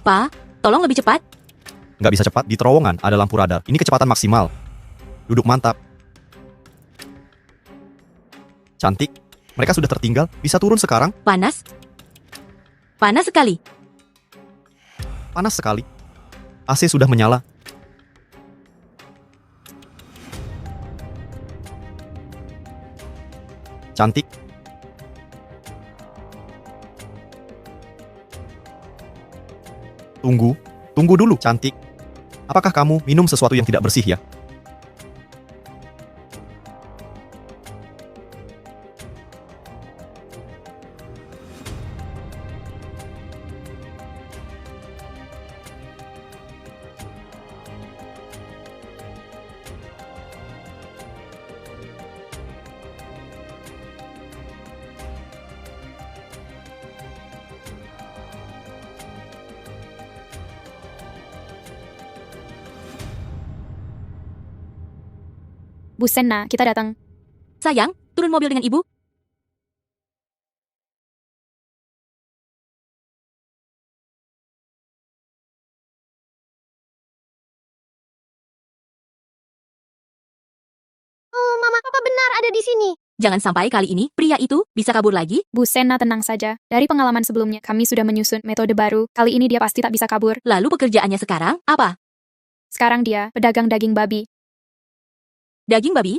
Pak, tolong lebih cepat. Nggak bisa cepat, di terowongan ada lampu radar. Ini kecepatan maksimal. Duduk mantap. Cantik. Mereka sudah tertinggal. Bisa turun sekarang? Panas? Panas sekali. Panas sekali. AC sudah menyala. Cantik. Tunggu dulu, cantik. Apakah kamu minum sesuatu yang tidak bersih ya? Bu Senna, kita datang. Sayang, turun mobil dengan ibu. Oh, Mama, Papa benar ada di sini. Jangan sampai kali ini pria itu bisa kabur lagi. Bu Senna, tenang saja. Dari pengalaman sebelumnya, kami sudah menyusun metode baru. Kali ini dia pasti tak bisa kabur. Lalu pekerjaannya sekarang apa? Sekarang dia pedagang daging babi. Daging babi?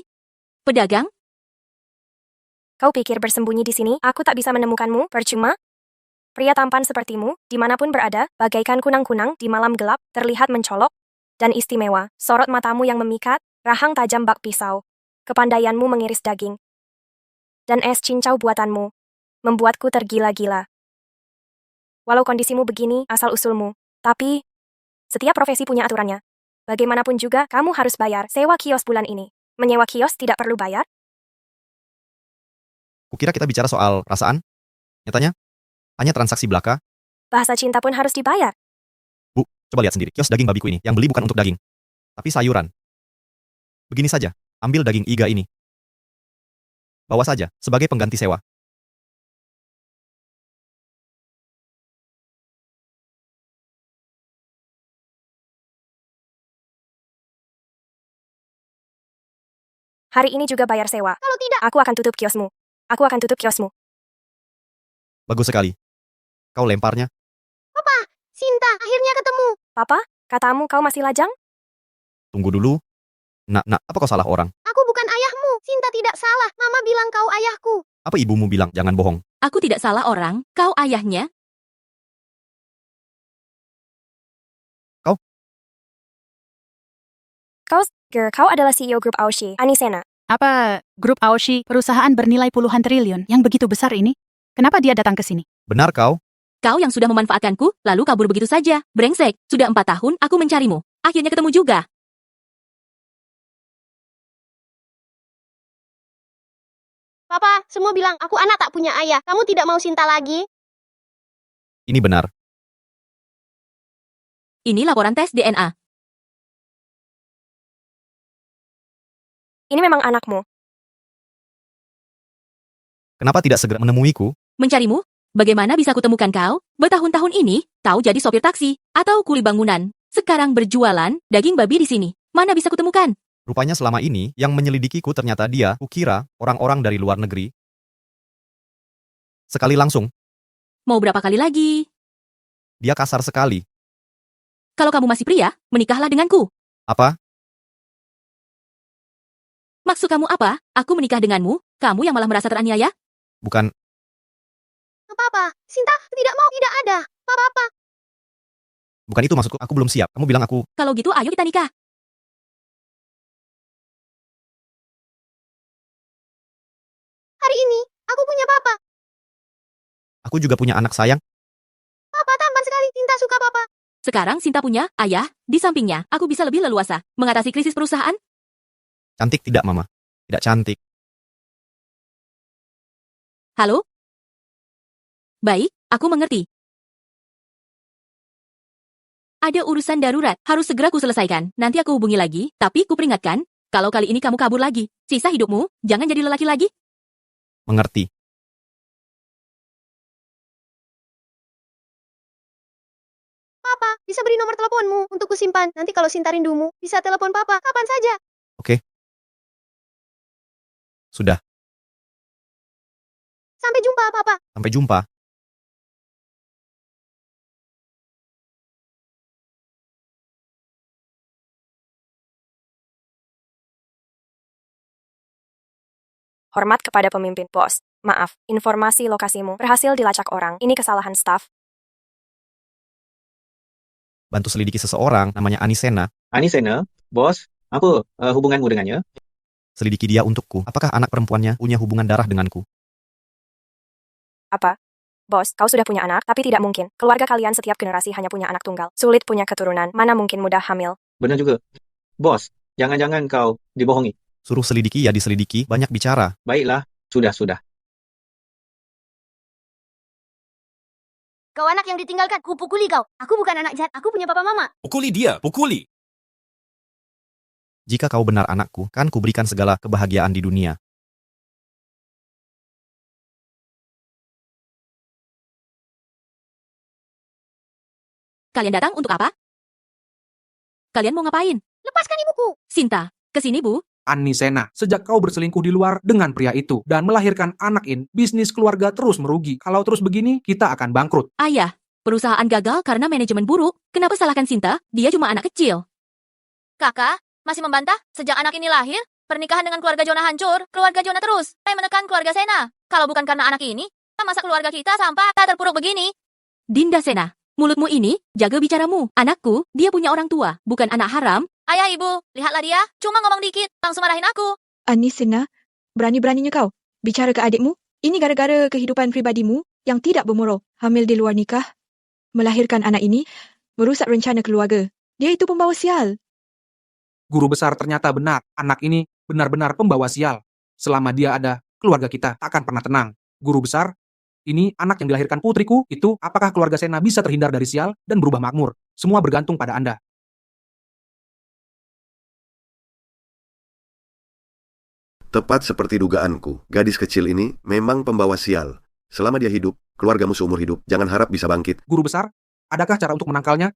Pedagang? Kau pikir bersembunyi di sini, aku tak bisa menemukanmu, percuma? Pria tampan sepertimu, dimanapun berada, bagaikan kunang-kunang di malam gelap, terlihat mencolok dan istimewa. Sorot matamu yang memikat, rahang tajam bak pisau. Kepandaianmu mengiris daging. Dan es cincau buatanmu, membuatku tergila-gila. Walau kondisimu begini, asal-usulmu. Tapi, setiap profesi punya aturannya. Bagaimanapun juga, kamu harus bayar sewa kios bulan ini. Menyewa kios tidak perlu bayar. Kukira kita bicara soal perasaan. Nyatanya, hanya transaksi belaka. Bahasa cinta pun harus dibayar. Bu, coba lihat sendiri. Kios daging babiku ini. Yang beli bukan untuk daging, tapi sayuran. Begini saja, ambil daging iga ini. Bawa saja, sebagai pengganti sewa. Hari ini juga bayar sewa. Kalau tidak, Aku akan tutup kiosmu. Aku akan tutup kiosmu. Bagus sekali. Kau lemparnya. Sinta, akhirnya ketemu. Papa, katamu kau masih lajang? Tunggu dulu. Nak, apa kau salah orang? Aku bukan ayahmu. Sinta tidak salah. Mama bilang kau ayahku. Apa ibumu bilang jangan bohong? Aku tidak salah orang, kau ayahnya. Kau adalah CEO grup Aoshi, Anisena. Apa grup Aoshi perusahaan bernilai puluhan triliun yang begitu besar ini? Kenapa dia datang ke sini? Benar kau? Kau yang sudah memanfaatkanku, lalu kabur begitu saja. Brengsek, sudah 4 tahun aku mencarimu. Akhirnya ketemu juga. Papa, semua bilang aku anak tak punya ayah. Kamu tidak mau Sinta lagi? Ini benar. Ini laporan tes DNA. Ini memang anakmu. Kenapa tidak segera menemuiku? Mencarimu? Bagaimana bisa kutemukan kau? Bertahun-tahun ini, kau jadi sopir taksi atau kuli bangunan. Sekarang berjualan daging babi di sini. Mana bisa kutemukan? Rupanya selama ini, yang menyelidikiku ternyata dia, kukira, orang-orang dari luar negeri. Sekali langsung, Mau berapa kali lagi? dia kasar sekali. Kalau kamu masih pria, menikahlah denganku. Apa? Maksud kamu apa? Aku menikah denganmu, kamu yang malah merasa teraniaya? Bukan, Papa, Sinta tidak mau, tidak ada. Papa, bukan itu maksudku. Aku belum siap. Kamu bilang aku, Kalau gitu ayo kita nikah. hari ini aku punya papa. aku juga punya anak sayang. Papa tampan sekali. Sinta suka papa. Sekarang Sinta punya ayah, di sampingnya aku bisa lebih leluasa mengatasi krisis perusahaan. Cantik tidak, Mama? Tidak cantik. Halo? Baik, aku mengerti. Ada urusan darurat, harus segera kuselesaikan. Nanti aku hubungi lagi, tapi kuperingatkan, kalau kali ini kamu kabur lagi, sisa hidupmu, jangan jadi lelaki lagi. Mengerti. Papa, Papa, bisa beri nomor teleponmu untuk kusimpan. Nanti kalau Sinta rindumu, bisa telepon Papa kapan saja. Sudah, Sampai jumpa, Papa. sampai jumpa. Hormat kepada pemimpin, bos. Maaf, informasi lokasimu berhasil dilacak orang. Ini kesalahan staf. Bantu selidiki seseorang namanya Anisena. Anisena, bos, apa hubunganmu dengannya? Selidiki dia untukku. Apakah anak perempuannya punya hubungan darah denganku? Apa? Bos, kau sudah punya anak, tapi tidak mungkin. Keluarga kalian setiap generasi hanya punya anak tunggal. Sulit punya keturunan, mana mungkin mudah hamil. Benar juga. Bos, jangan-jangan kau dibohongi. Suruh selidiki ya diselidiki, banyak bicara. Baiklah, sudah. Kau anak yang ditinggalkan, kupukuli kau. Aku bukan anak jahat, aku punya papa mama. Pukuli dia, pukuli. Jika kau benar anakku, kan kuberikan segala kebahagiaan di dunia. Kalian datang untuk apa? Kalian mau ngapain? Lepaskan ibuku. Sinta, kesini Bu. Anisena, sejak kau berselingkuh di luar dengan pria itu dan melahirkan anak bisnis keluarga terus merugi. Kalau terus begini, kita akan bangkrut. Ayah, perusahaan gagal karena manajemen buruk. Kenapa salahkan Sinta? Dia cuma anak kecil. Kakak, masih membantah? Sejak anak ini lahir, pernikahan dengan keluarga Jonah hancur. Keluarga Jonah terus menekan keluarga Sena. Kalau bukan karena anak ini, masa keluarga kita sampai terpuruk begini? Dinda Sena, mulutmu ini, jaga bicaramu. Anakku, dia punya orang tua, bukan anak haram. Ayah ibu, lihatlah dia, cuma ngomong dikit, langsung marahin aku. Anisena, berani-beraninya kau bicara ke adikmu? Ini gara-gara kehidupan pribadimu yang tidak bermoral. Hamil di luar nikah, melahirkan anak ini, merusak rencana keluarga. Dia itu pembawa sial. Guru besar ternyata benar. Anak ini benar-benar pembawa sial. Selama dia ada, keluarga kita tak akan pernah tenang. Guru besar, ini anak yang dilahirkan putriku, itu apakah keluarga Sena bisa terhindar dari sial dan berubah makmur? Semua bergantung pada Anda. Tepat seperti dugaanku, gadis kecil ini memang pembawa sial. Selama dia hidup, keluargamu seumur hidup, jangan harap bisa bangkit. Guru besar, adakah cara untuk menangkalnya?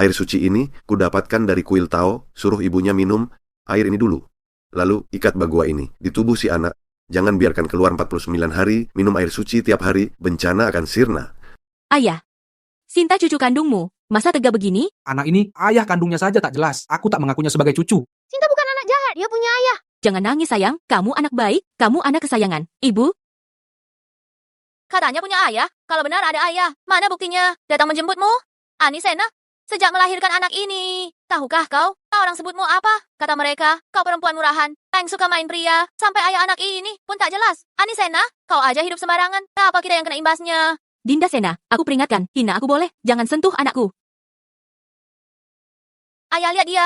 Air suci ini kudapatkan dari kuil Tao, suruh ibunya minum air ini dulu. Lalu ikat bagua ini di tubuh si anak. Jangan biarkan keluar 49 hari, minum air suci tiap hari, bencana akan sirna. Ayah, Sinta cucu kandungmu, masa tega begini? Anak ini, ayah kandungnya saja tak jelas. Aku tak mengakunya sebagai cucu. Sinta bukan anak jahat, dia punya ayah. Jangan nangis sayang, kamu anak baik, kamu anak kesayangan. Ibu, Katanya punya ayah, kalau benar ada ayah, mana buktinya? Datang menjemputmu? Anisena, sejak melahirkan anak ini, tahukah kau orang sebutmu apa? Kata mereka, kau perempuan murahan, yang suka main pria, sampai ayah anak ini pun tak jelas. Anisena, kau aja hidup sembarangan, apa kita yang kena imbasnya? Dinda Sena, aku peringatkan, hina aku boleh, jangan sentuh anakku. Ayah lihat dia.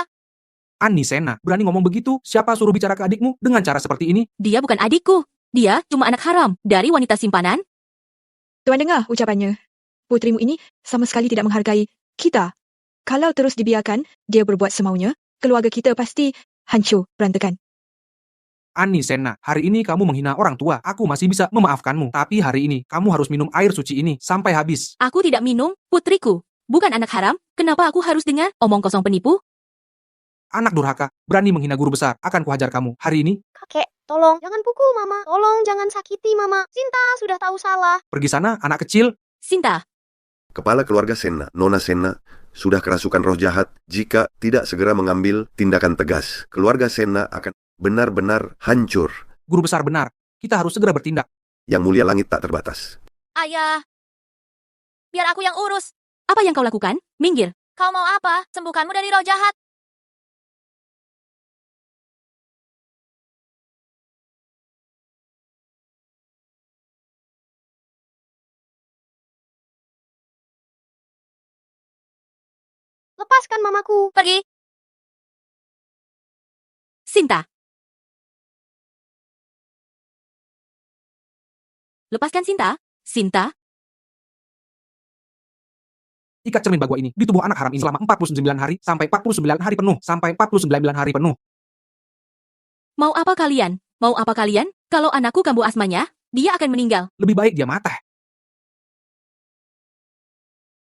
Anisena, berani ngomong begitu? Siapa suruh bicara ke adikmu dengan cara seperti ini? Dia bukan adikku, dia cuma anak haram dari wanita simpanan. Tuan dengar ucapannya. Putrimu ini sama sekali tidak menghargai kita. Kalau terus dibiarkan, dia berbuat semaunya, keluarga kita pasti hancur, berantakan. Anisena, hari ini kamu menghina orang tua. Aku masih bisa memaafkanmu. Tapi hari ini, kamu harus minum air suci ini sampai habis. Aku tidak minum, putriku. Bukan anak haram, kenapa aku harus dengar omong kosong penipu? Anak durhaka, berani menghina guru besar. Akan kuhajar kamu hari ini. Kakek, tolong, jangan pukul mama. Tolong, jangan sakiti mama. Sinta sudah tahu salah. Pergi sana, anak kecil. Sinta, Kepala keluarga Sena, Nona Sena, sudah kerasukan roh jahat jika tidak segera mengambil tindakan tegas. Keluarga Sena akan benar-benar hancur. Guru besar benar, kita harus segera bertindak. Yang mulia langit tak terbatas. Ayah, biar aku yang urus. apa yang kau lakukan? Minggir. Kau mau apa? Sembuhkanmu dari roh jahat. Lepaskan mamaku. Pergi. Sinta. Lepaskan Sinta. Sinta. Ikat cermin bagua ini di tubuh anak haram ini selama 49 hari sampai 49 hari penuh. Sampai 49 hari penuh. Mau apa kalian? Mau apa kalian? Kalau anakku kambuh asmanya, dia akan meninggal. Lebih baik dia mati.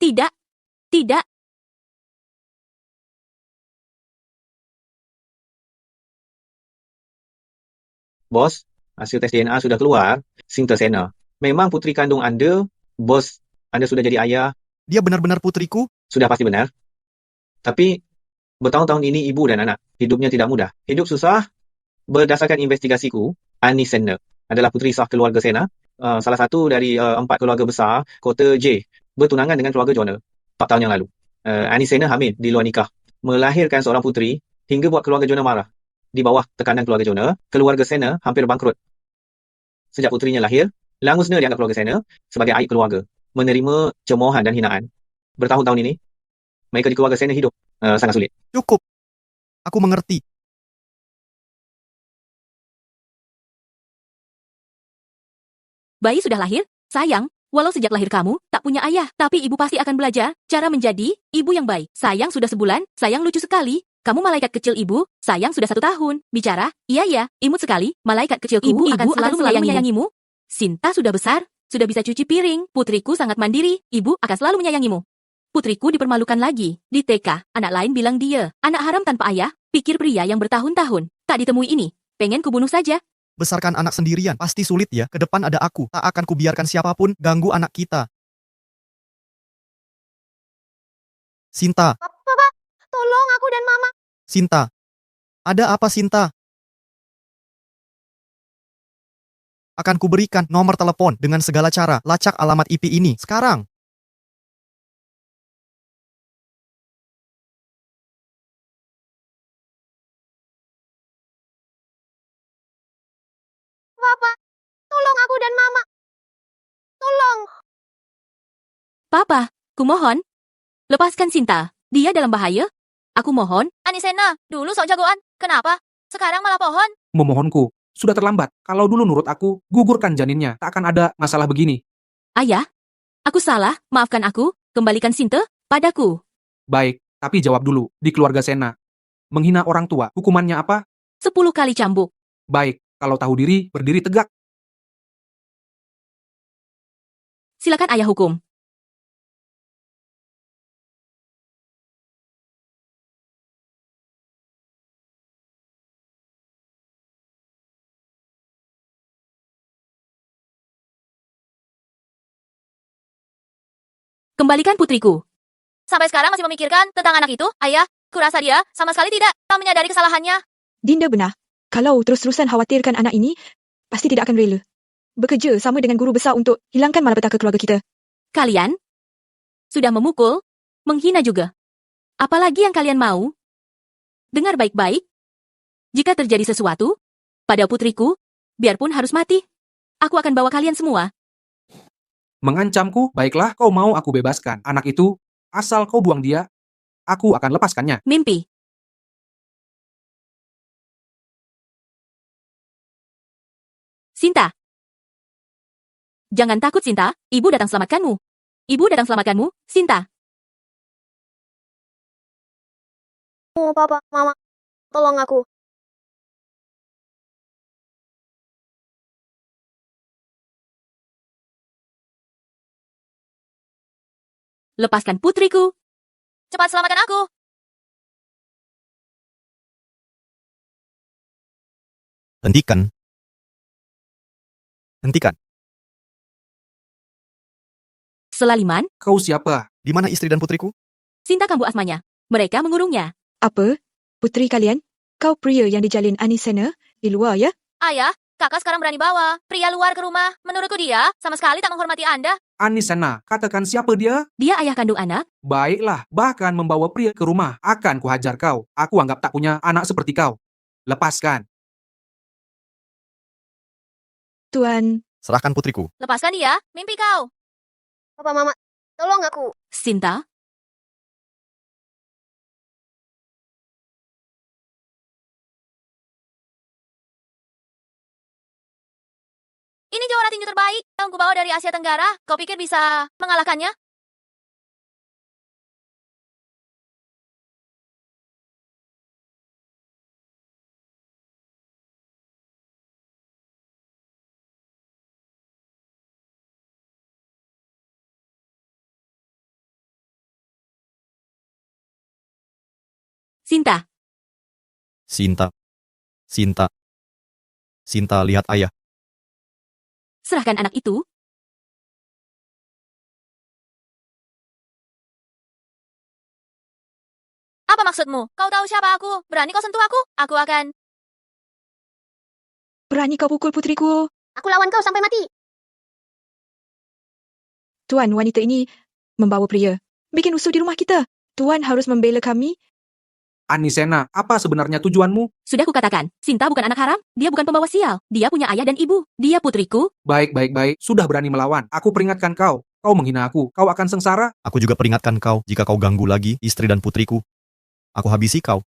Tidak, tidak. Bos, hasil tes DNA sudah keluar. Sinta Sena. Memang putri kandung Anda. Bos, Anda sudah jadi ayah. Dia benar-benar putriku? Sudah pasti benar. Tapi, bertahun-tahun ini ibu dan anak. Hidupnya tidak mudah. Hidup susah. Berdasarkan investigasiku, Annie Sena adalah puteri sah keluarga Sena. Salah satu dari 4 keluarga besar kota J. Bertunangan dengan keluarga Joner 4 tahun yang lalu. Annie Sena hamil di luar nikah. Melahirkan seorang puteri hingga buat keluarga Joner marah. Di bawah tekanan keluarga Joner, keluarga Sena hampir bangkrut. Sejak putrinya lahir, Langusna dianggap keluarga Sena sebagai aib keluarga. Menerima cemoohan dan hinaan. Bertahun-tahun ini, mereka di keluarga Sena hidup sangat sulit. Cukup. Aku mengerti. Bayi sudah lahir? Sayang, walau sejak lahir kamu tak punya ayah, tapi ibu pasti akan belajar cara menjadi ibu yang baik. Sayang sudah sebulan, sayang lucu sekali. Kamu malaikat kecil ibu, sayang sudah 1 tahun. Bicara, iya, imut sekali, malaikat kecilku, ibu akan selalu menyayangimu. Sinta sudah besar, sudah bisa cuci piring, putriku sangat mandiri, ibu akan selalu menyayangimu. Putriku dipermalukan lagi, di TK, anak lain bilang dia, anak haram tanpa ayah, pikir pria yang bertahun-tahun, tak ditemui ini, pengen kubunuh saja. Besarkan anak sendirian, pasti sulit ya. Ke depan ada aku, tak akan kubiarkan siapapun ganggu anak kita. Sinta, Papa, tolong aku dan Mama. Sinta. Ada apa Sinta? Akan kuberikan nomor telepon dengan segala cara. Lacak alamat IP ini sekarang. Papa, tolong aku dan Mama. Tolong. Papa, kumohon, lepaskan Sinta, dia dalam bahaya. Aku mohon. Annie Sena, dulu sok jagoan. Kenapa? Sekarang malah pohon. Memohonku, sudah terlambat. Kalau dulu nurut aku, gugurkan janinnya. Tak akan ada masalah begini. Ayah, aku salah, maafkan aku, kembalikan Sinta padaku. Baik, tapi jawab dulu. Di keluarga Sena, menghina orang tua, hukumannya apa? 10 kali cambuk. Baik, kalau tahu diri, berdiri tegak. Silakan ayah hukum. Kembalikan putriku. Sampai sekarang masih memikirkan tentang anak itu, ayah. Kurasa dia sama sekali tidak menyadari kesalahannya. Dinda benar. Kalau terus-terusan khawatirkan anak ini, pasti tidak akan rela. Bekerja sama dengan guru besar untuk hilangkan malapetaka keluarga kita. Kalian sudah memukul, menghina juga. Apalagi yang kalian mau? Dengar baik-baik. Jika terjadi sesuatu pada putriku, biarpun harus mati, aku akan bawa kalian semua. Mengancamku, baiklah kau mau aku bebaskan. Anak itu, asal kau buang dia, aku akan lepaskannya. Mimpi. Sinta. Jangan takut, Sinta. Ibu datang selamatkanmu. Ibu datang selamatkanmu, Sinta. Oh, Papa, Mama, tolong aku. Lepaskan putriku. Cepat selamatkan aku. Hentikan. Hentikan. Selaliman, Kau siapa? Di mana istri dan putriku? Sinta kambuh asmanya. Mereka mengurungnya. Apa? Putri kalian? Kau pria yang dijalin Anisena di luar ya? Ayah, kakak sekarang berani bawa pria luar ke rumah. Menurutku dia sama sekali tak menghormati Anda. Anisena, katakan siapa dia? Dia ayah kandung anak. Baiklah, bahkan membawa pria ke rumah. Akan kuhajar kau. Aku anggap tak punya anak seperti kau. Lepaskan. Tuan, Serahkan putriku. Lepaskan dia, mimpi kau. Papa, Mama, tolong aku. Sinta, Ini juara tinju terbaik yang kubawa dari Asia Tenggara. Kau pikir bisa mengalahkannya? Sinta, Sinta. Sinta. Sinta, lihat ayah. serahkan anak itu. Apa maksudmu? Kau tahu siapa aku? Berani kau sentuh aku? Aku akan... Berani kau pukul putriku. Aku lawan kau sampai mati. Tuan, wanita ini membawa pria. Bikin usul di rumah kita. Tuan harus membela kami. Anisena, apa sebenarnya tujuanmu? Sudah kukatakan, Sinta bukan anak haram. Dia bukan pembawa sial. Dia punya ayah dan ibu. Dia putriku. Baik, baik, baik. Sudah berani melawan. Aku peringatkan kau. Kau menghina aku. Kau akan sengsara. Aku juga peringatkan kau, jika kau ganggu lagi istri dan putriku, aku habisi kau.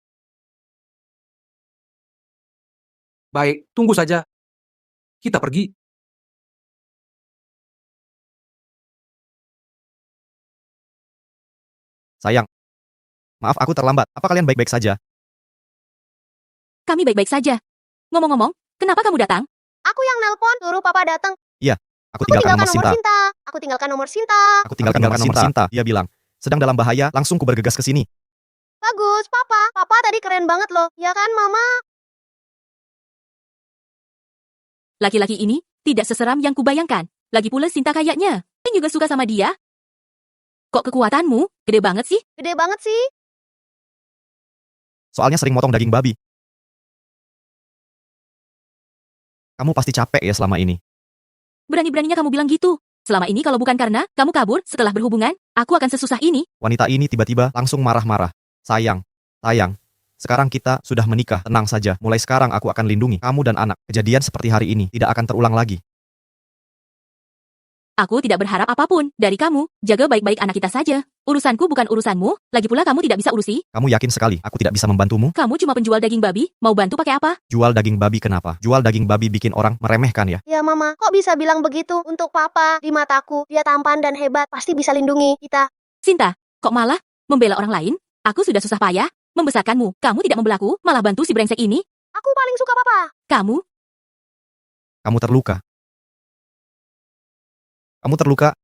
Baik, tunggu saja. Kita pergi. Sayang. Maaf aku terlambat. Apa kalian baik-baik saja? Kami baik-baik saja. Ngomong-ngomong, kenapa kamu datang? Aku yang nelpon, suruh papa datang. Aku Aku tinggalkan tinggalkan nomor nomor Sinta. Sinta. Aku tinggalkan nomor Sinta. Aku tinggalkan nomor Sinta. Dia bilang, sedang dalam bahaya, langsung ku bergegas ke sini. Bagus, papa. Papa tadi keren banget loh. Ya kan, mama? Laki-laki ini tidak seseram yang kubayangkan. Lagi pula Sinta kayaknya. Ini juga suka sama dia. Kok kekuatanmu gede banget sih? Gede banget sih. Soalnya sering motong daging babi. Kamu pasti capek ya selama ini. Berani-beraninya kamu bilang gitu. Selama ini kalau bukan karena kamu kabur setelah berhubungan, aku akan sesusah ini. Wanita ini tiba-tiba langsung marah-marah. Sayang, sekarang kita sudah menikah, tenang saja. Mulai sekarang aku akan lindungi kamu dan anak. Kejadian seperti hari ini tidak akan terulang lagi. Aku tidak berharap apapun dari kamu. Jaga baik-baik anak kita saja. Urusanku bukan urusanmu. Lagi pula kamu tidak bisa urusi. Kamu yakin sekali aku tidak bisa membantumu? Kamu cuma penjual daging babi. Mau bantu pakai apa? Jual daging babi kenapa? Jual daging babi bikin orang meremehkan ya? Ya, mama. Kok bisa bilang begitu? Untuk papa, di mataku, dia tampan dan hebat. Pasti bisa lindungi kita. Sinta, kok malah membela orang lain? Aku sudah susah payah membesarkanmu. Kamu tidak membelaku, malah bantu si brengsek ini. Aku paling suka papa. Kamu terluka. Kamu terluka.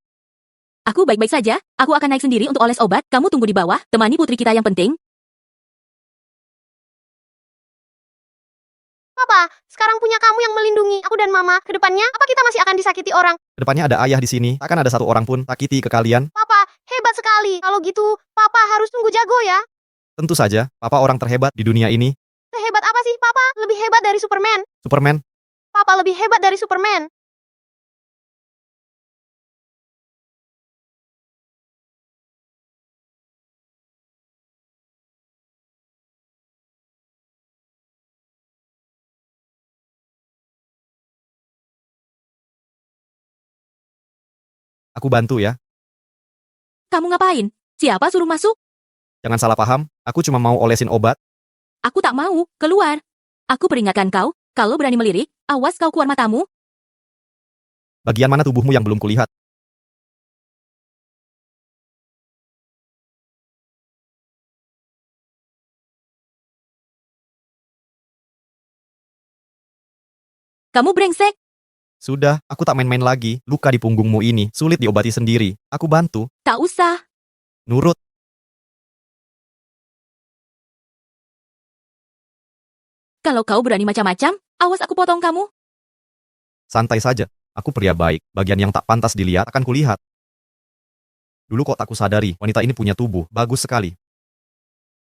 Aku baik-baik saja. Aku akan naik sendiri untuk oles obat. Kamu tunggu di bawah. Temani putri kita yang penting. Papa, sekarang punya kamu yang melindungi aku dan mama. Kedepannya, apa kita masih akan disakiti orang? Kedepannya ada ayah di sini. Takkan ada satu orang pun sakiti ke kalian. Papa, hebat sekali. Kalau gitu, papa harus tunggu jago ya. Tentu saja, papa orang terhebat di dunia ini. Sehebat apa sih, papa? Lebih hebat dari Superman. Superman, Papa lebih hebat dari Superman. aku bantu ya. Kamu ngapain? Siapa suruh masuk? Jangan salah paham, aku cuma mau olesin obat. Aku tak mau. Keluar. Aku peringatkan kau. Kalau berani melirik, awas kau keluar matamu. Bagian mana tubuhmu yang belum kulihat? Kamu brengsek. Sudah, aku tak main-main lagi. Luka di punggungmu ini sulit diobati sendiri. Aku bantu. Tak usah. Nurut. Kalau kau berani macam-macam, awas aku potong kamu. Santai saja. Aku pria baik. Bagian yang tak pantas dilihat akan kulihat. Dulu kok tak kusadari, wanita ini punya tubuh bagus sekali.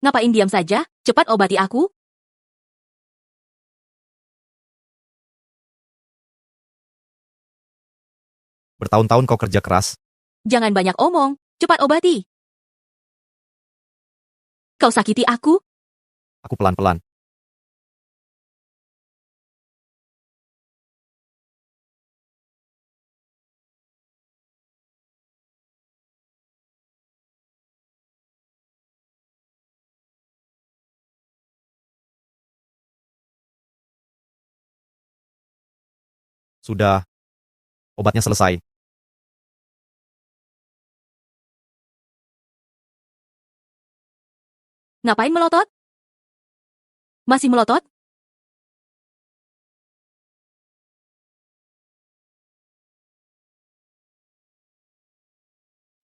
Ngapain diam saja? Cepat obati aku. Bertahun-tahun kau kerja keras. Jangan banyak omong. Cepat obati. Kau sakiti aku. Aku pelan-pelan. Sudah. Obatnya selesai. Ngapain melotot? Masih melotot?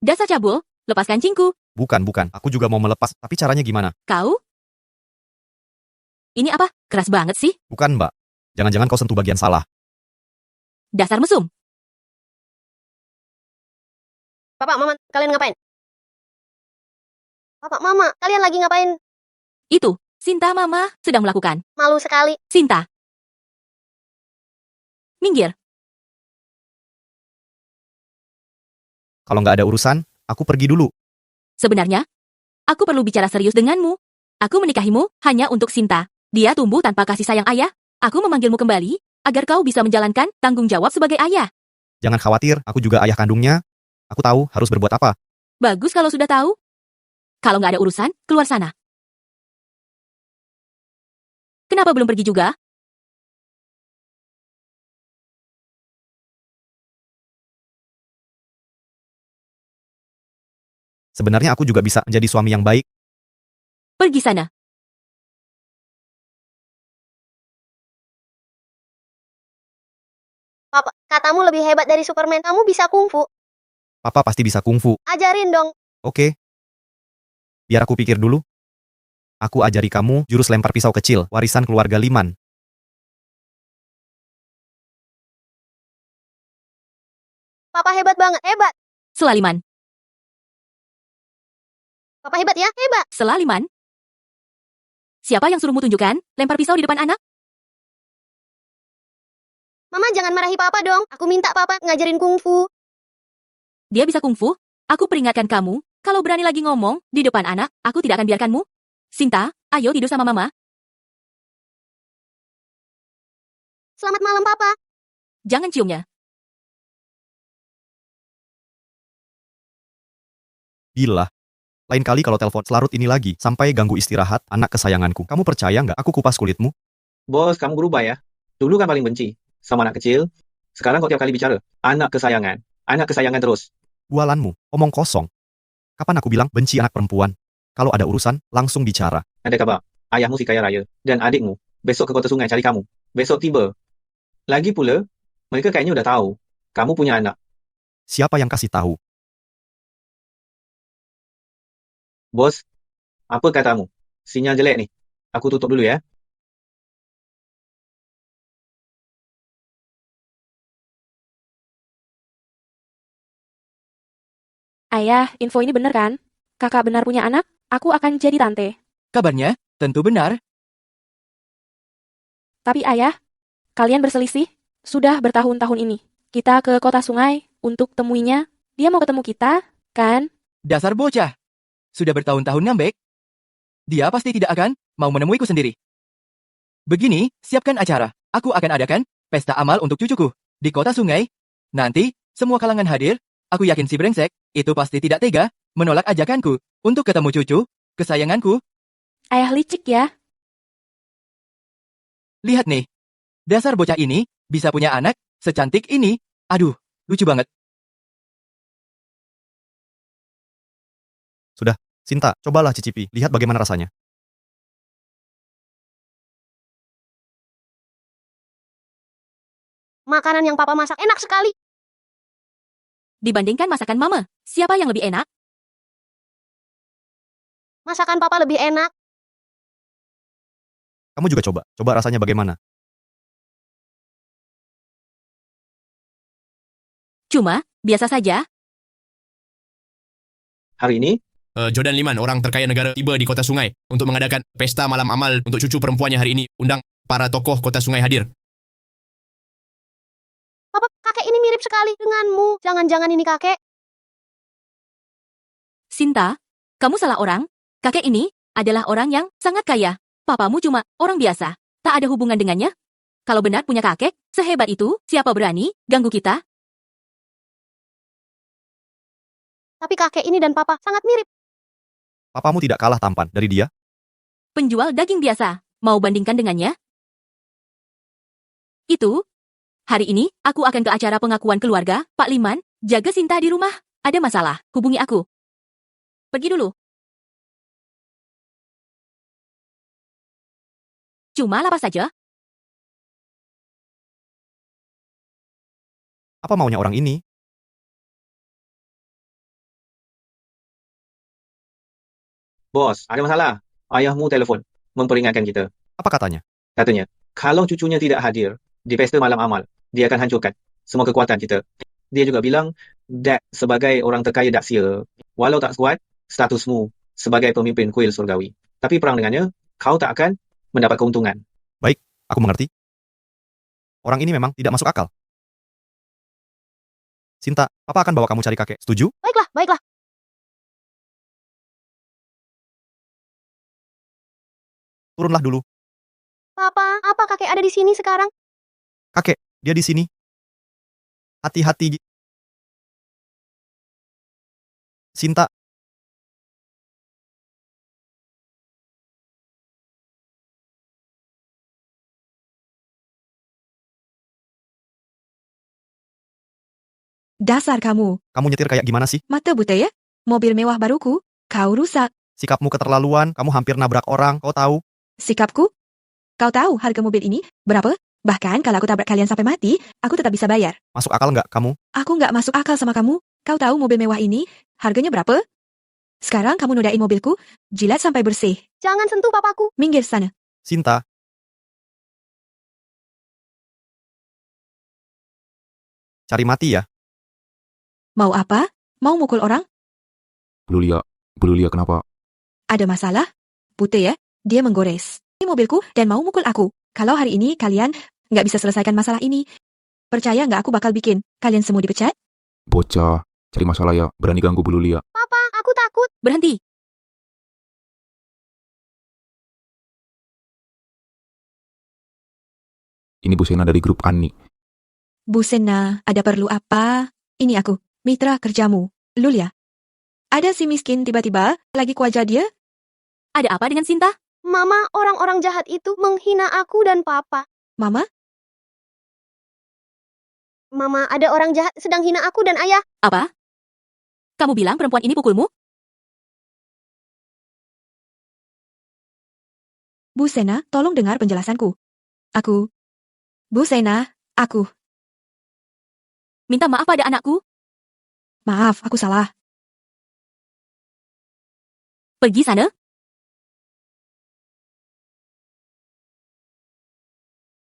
Dasar cabul, lepaskan cingku. Bukan. Aku juga mau melepas, tapi caranya gimana? Kau? Ini apa? Keras banget sih. Bukan, Mbak. Jangan-jangan kau sentuh bagian salah. Dasar mesum. Papa, Mama, kalian ngapain? Papa, Mama, kalian lagi ngapain? Itu, Sinta Mama sedang melakukan. Malu sekali. Sinta. Minggir. Kalau nggak ada urusan, aku pergi dulu. Sebenarnya, aku perlu bicara serius denganmu. Aku menikahimu hanya untuk Sinta. Dia tumbuh tanpa kasih sayang ayah. Aku memanggilmu kembali agar kau bisa menjalankan tanggung jawab sebagai ayah. Jangan khawatir, aku juga ayah kandungnya. Aku tahu harus berbuat apa. Bagus kalau sudah tahu. Kalau nggak ada urusan, keluar sana. Kenapa belum pergi juga? Sebenarnya aku juga bisa menjadi suami yang baik. Pergi sana. Papa, katamu lebih hebat dari Superman. Kamu bisa kungfu. Papa pasti bisa kungfu. Ajarin dong. Oke. Biar aku pikir dulu. Aku ajari kamu jurus lempar pisau kecil, warisan keluarga Liman. Papa hebat banget, hebat. Selaliman. Papa hebat ya, hebat. Selaliman. Siapa yang suruhmu tunjukkan lempar pisau di depan anak? Mama jangan marahi Papa dong. Aku minta Papa ngajarin kungfu. Dia bisa kungfu? Aku peringatkan kamu, kalau berani lagi ngomong di depan anak, aku tidak akan biarkanmu. Sinta, ayo tidur sama Mama. Selamat malam, Papa. Jangan ciumnya. Bila. Lain kali kalau telepon selarut ini lagi, sampai ganggu istirahat anak kesayanganku. Kamu percaya nggak aku kupas kulitmu? Bos, kamu berubah ya. Dulu kan paling benci sama anak kecil. Sekarang kok tiap kali bicara, anak kesayangan terus. Bualanmu, omong kosong. Kapan aku bilang benci anak perempuan? Kalau ada urusan, langsung bicara. Ada kabar, ayahmu si kaya raya, dan adikmu, besok ke Kota Sungai cari kamu. Besok tiba. Lagi pula, mereka kayaknya udah tahu, kamu punya anak. Siapa yang kasih tahu? Bos, apa katamu? Sinyal jelek nih. Aku tutup dulu ya. Ayah, info ini benar kan? Kakak benar punya anak, aku akan jadi tante. Kabarnya, tentu benar. Tapi ayah, kalian berselisih? Sudah bertahun-tahun ini. Kita ke Kota Sungai untuk temuinya. Dia mau ketemu kita, kan? Dasar bocah. Sudah bertahun-tahun ngambek. Dia pasti tidak akan mau menemuiku sendiri. Begini, siapkan acara. Aku akan adakan pesta amal untuk cucuku di Kota Sungai. Nanti, semua kalangan hadir. Aku yakin si brengsek itu pasti tidak tega menolak ajakanku untuk ketemu cucu kesayanganku. Ayah licik ya. Lihat nih. Dasar bocah ini bisa punya anak secantik ini. Aduh, lucu banget. Sudah, Sinta, cobalah cicipi. Lihat bagaimana rasanya. Makanan yang Papa masak enak sekali. Dibandingkan masakan Mama, siapa yang lebih enak? Masakan Papa lebih enak. Kamu juga coba. Coba rasanya bagaimana. Cuma, biasa saja. Hari ini, Jordan Liman, orang terkaya negara, tiba di Kota Sungai untuk mengadakan pesta malam amal untuk cucu perempuannya hari ini. Undang para tokoh Kota Sungai hadir. Papa, kakek ini mirip sekali denganmu. Jangan-jangan ini kakek. Sinta, kamu salah orang. Kakek ini adalah orang yang sangat kaya. Papamu cuma orang biasa. Tak ada hubungan dengannya. Kalau benar punya kakek sehebat itu, siapa berani ganggu kita? Tapi kakek ini dan Papa sangat mirip. Papamu tidak kalah tampan dari dia. Penjual daging biasa. Mau bandingkan dengannya? Itu. Hari ini, aku akan ke acara pengakuan keluarga, Pak Liman. Jaga Sinta di rumah. Ada masalah, hubungi aku. Pergi dulu. Cuma lapas saja. Apa maunya orang ini? bos, ada masalah. Ayahmu telepon, memperingatkan kita. Apa katanya? Katanya, kalau cucunya tidak hadir di pesta malam amal, dia akan hancurkan semua kekuatan kita. Dia juga bilang, Dad sebagai orang terkaya Daxia, walau tak kuat, statusmu sebagai pemimpin kuil surgawi. Tapi perang dengannya, kau tak akan mendapat keuntungan. Baik, aku mengerti. Orang ini memang tidak masuk akal. Sinta, Papa akan bawa kamu cari kakek. Setuju? Baiklah, baiklah. Turunlah dulu. Papa, apa kakek ada di sini sekarang? Kakek, dia di sini. Hati-hati. Sinta. Dasar kamu. Kamu nyetir kayak gimana sih? Mata buta ya? Mobil mewah baruku, kau rusak. Sikapmu keterlaluan, kamu hampir nabrak orang, kau tahu? Sikapku? Kau tahu harga mobil ini berapa? Bahkan kalau aku tabrak kalian sampai mati, aku tetap bisa bayar. Masuk akal nggak kamu? Aku nggak masuk akal sama kamu. Kau tahu mobil mewah ini harganya berapa? Sekarang kamu nodain mobilku, jilat sampai bersih. Jangan sentuh papaku. Minggir sana. Sinta. Cari mati ya? Mau apa? Mau mukul orang? Bu Lulia kenapa? Ada masalah? Putih ya? Dia menggores. Ini mobilku dan mau mukul aku. Kalau hari ini kalian nggak bisa selesaikan masalah ini, percaya nggak aku bakal bikin kalian semua dipecat? Bocah, cari masalah ya, berani ganggu Bu Lulia. Papa, aku takut. Berhenti. Ini Bu Sena dari grup Ani. Bu Sena, ada perlu apa? Ini aku, mitra kerjamu, Lulia. Ada si miskin tiba-tiba lagi ku aja dia? Ada apa dengan Sinta? Mama, orang-orang jahat itu menghina aku dan papa. Mama? Mama, ada orang jahat sedang hina aku dan ayah. Apa? Kamu bilang perempuan ini pukulmu? Bu Sena, tolong dengar penjelasanku. Bu Sena, aku. Minta maaf pada anakku. Maaf, aku salah. Pergi sana.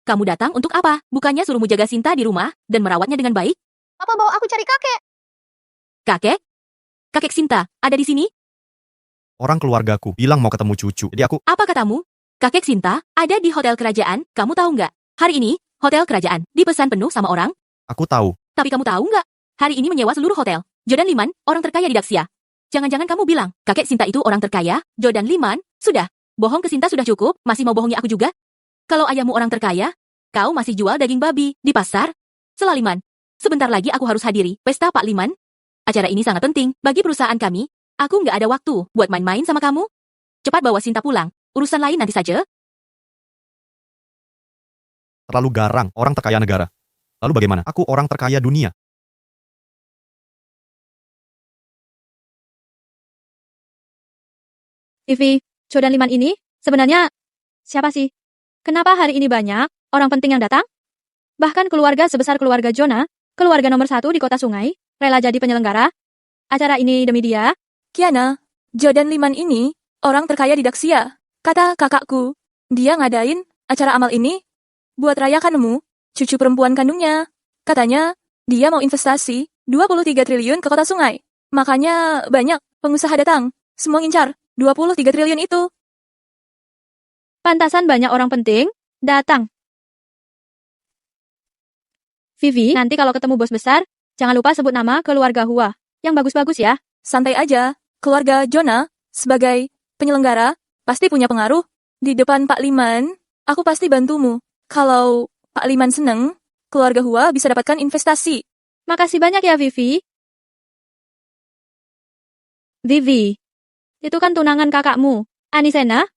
Kamu datang untuk apa? Bukannya suruhmu jaga Sinta di rumah dan merawatnya dengan baik? Papa bawa aku cari kakek. Kakek? Kakek Sinta, ada di sini? Orang keluargaku bilang mau ketemu cucu, jadi aku... Apa katamu? Kakek Sinta ada di hotel kerajaan, kamu tahu nggak? Hari ini, hotel kerajaan dipesan penuh sama orang. Aku tahu. Tapi kamu tahu nggak? Hari ini menyewa seluruh hotel. Jordan Liman, orang terkaya di Daxia. Jangan-jangan kamu bilang, kakek Sinta itu orang terkaya, Jordan Liman, sudah. Bohong ke Sinta sudah cukup, masih mau bohongi aku juga? Kalau ayahmu orang terkaya, kau masih jual daging babi di pasar? Selaliman, sebentar lagi aku harus hadiri pesta Pak Liman. Acara ini sangat penting bagi perusahaan kami. Aku nggak ada waktu buat main-main sama kamu. Cepat bawa Sinta pulang, urusan lain nanti saja. Terlalu garang, orang terkaya negara. Lalu bagaimana? Aku orang terkaya dunia. Vivi, Jordan Liman ini sebenarnya siapa sih? Kenapa hari ini banyak orang penting yang datang? Bahkan keluarga sebesar keluarga Jonah, keluarga nomor 1 di kota sungai, rela jadi penyelenggara acara ini demi dia. Kiana, Jordan Liman ini orang terkaya di Daxia. Kata kakakku, dia ngadain acara amal ini buat rayakanmu, cucu perempuan kandungnya. Katanya, dia mau investasi 23 triliun ke kota sungai. Makanya banyak pengusaha datang, semua ngincar 23 triliun itu. Pantasan banyak orang penting datang. Vivi, nanti kalau ketemu bos besar, jangan lupa sebut nama keluarga Hua. Yang bagus-bagus ya. Santai aja, keluarga Jonah sebagai penyelenggara pasti punya pengaruh. Di depan Pak Liman, aku pasti bantumu. Kalau Pak Liman seneng, keluarga Hua bisa dapatkan investasi. Makasih banyak ya, Vivi. Vivi, itu kan tunangan kakakmu, Anisena.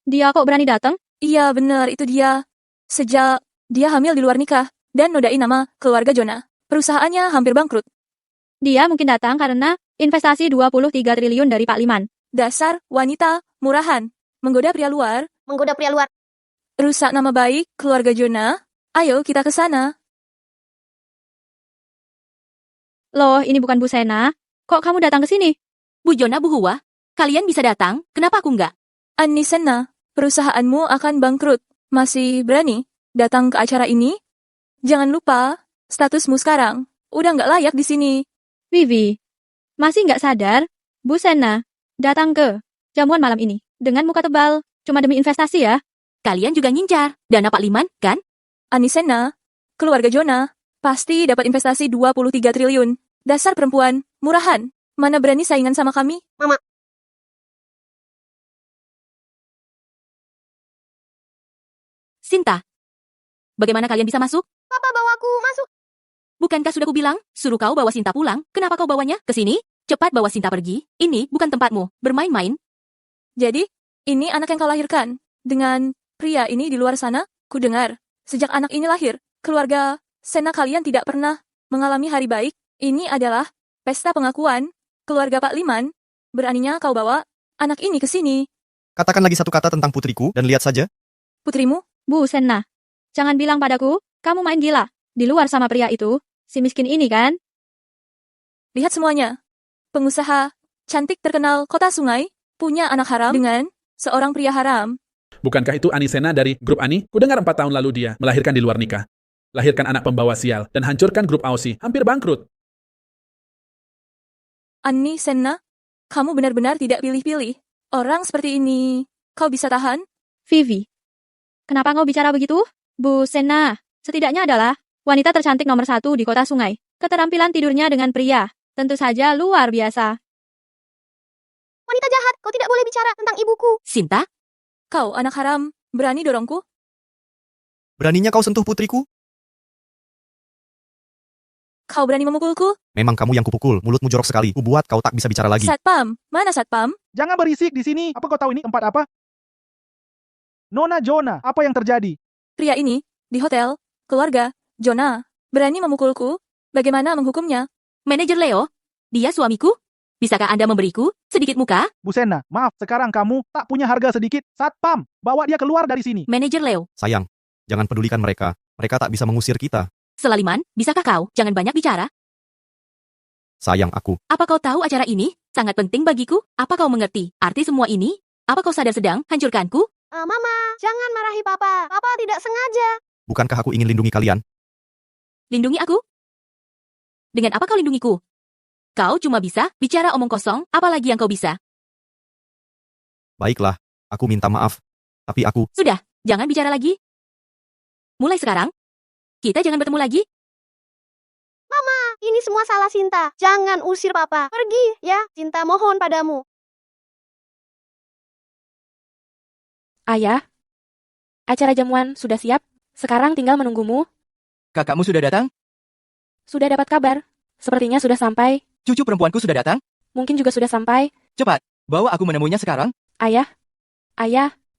Dia kok berani datang? Iya, bener, itu dia. Sejak dia hamil di luar nikah dan nodain nama keluarga Jonah, perusahaannya hampir bangkrut. Dia mungkin datang karena investasi 23 triliun dari Pak Liman. Dasar wanita murahan, menggoda pria luar. Rusak nama baik keluarga Jonah. Ayo kita ke sana. Loh, ini bukan Bu Sena. Kok kamu datang ke sini? Bu Jonah, Bu Hua, kalian bisa datang, kenapa aku enggak? Anisena, perusahaanmu akan bangkrut. Masih berani datang ke acara ini? Jangan lupa, statusmu sekarang udah nggak layak di sini. Vivi, masih nggak sadar? Bu Sena, datang ke jamuan malam ini dengan muka tebal, cuma demi investasi ya. Kalian juga ngincar dana Pak Liman, kan? Anisena, keluarga Jonah, pasti dapat investasi 23 triliun. Dasar perempuan, murahan. Mana berani saingan sama kami? Mama. Sinta, bagaimana kalian bisa masuk? Papa bawa aku masuk. Bukankah sudah kubilang, suruh kau bawa Sinta pulang? Kenapa kau bawanya ke sini? Cepat bawa Sinta pergi. Ini bukan tempatmu bermain-main. Jadi, ini anak yang kau lahirkan. Dengan pria ini di luar sana, ku dengar. Sejak anak ini lahir, keluarga Sena kalian tidak pernah mengalami hari baik. Ini adalah pesta pengakuan keluarga Pak Liman. Beraninya kau bawa anak ini ke sini. Katakan lagi satu kata tentang putriku dan lihat saja. Putrimu? Bu Sena, jangan bilang padaku, kamu main gila. Di luar sama pria itu, si miskin ini kan? Lihat semuanya. Pengusaha cantik terkenal kota Sungai, punya anak haram dengan seorang pria haram. Bukankah itu Anisena dari grup Ani? Kudengar 4 tahun lalu dia melahirkan di luar nikah. Lahirkan anak pembawa sial dan hancurkan grup Aussie, hampir bangkrut. Anisena, kamu benar-benar tidak pilih-pilih. Orang seperti ini, kau bisa tahan? Vivi, kenapa kau bicara begitu? Bu Sena, setidaknya adalah wanita tercantik nomor 1 di kota Sungai. Keterampilan tidurnya dengan pria, tentu saja luar biasa. Wanita jahat, kau tidak boleh bicara tentang ibuku. Sinta? Kau anak haram, berani dorongku? Beraninya kau sentuh putriku? Kau berani memukulku? Memang kamu yang kupukul, mulutmu jorok sekali. Kubuat kau tak bisa bicara lagi. Satpam, mana Satpam? Jangan berisik di sini. Apa kau tahu ini tempat apa? Nona Jonah, apa yang terjadi? Pria ini, di hotel, keluarga, Jonah, berani memukulku. Bagaimana menghukumnya? Manajer Leo, dia suamiku. Bisakah Anda memberiku sedikit muka? Bu Sena, maaf, sekarang kamu tak punya harga sedikit. Satpam, bawa dia keluar dari sini. Manajer Leo. Sayang, jangan pedulikan mereka. Mereka tak bisa mengusir kita. Selaliman, bisakah kau jangan banyak bicara? Sayang aku. Apa kau tahu acara ini sangat penting bagiku? Apa kau mengerti arti semua ini? Apa kau sadar sedang hancurkanku? Mama, jangan marahi Papa. Papa tidak sengaja. Bukankah aku ingin lindungi kalian? Lindungi aku? Dengan apa kau lindungiku? Kau cuma bisa bicara omong kosong, apalagi yang kau bisa? Baiklah, aku minta maaf. Tapi aku... Sudah, jangan bicara lagi. Mulai sekarang, kita jangan bertemu lagi. Mama, ini semua salah Sinta. Jangan usir Papa. Pergi, ya. Sinta mohon padamu. Ayah, acara jamuan sudah siap. Sekarang tinggal menunggumu. Kakakmu sudah datang? Sudah dapat kabar. Sepertinya sudah sampai. Cucu perempuanku sudah datang? Mungkin juga sudah sampai. Cepat, bawa aku menemuinya sekarang. Ayah,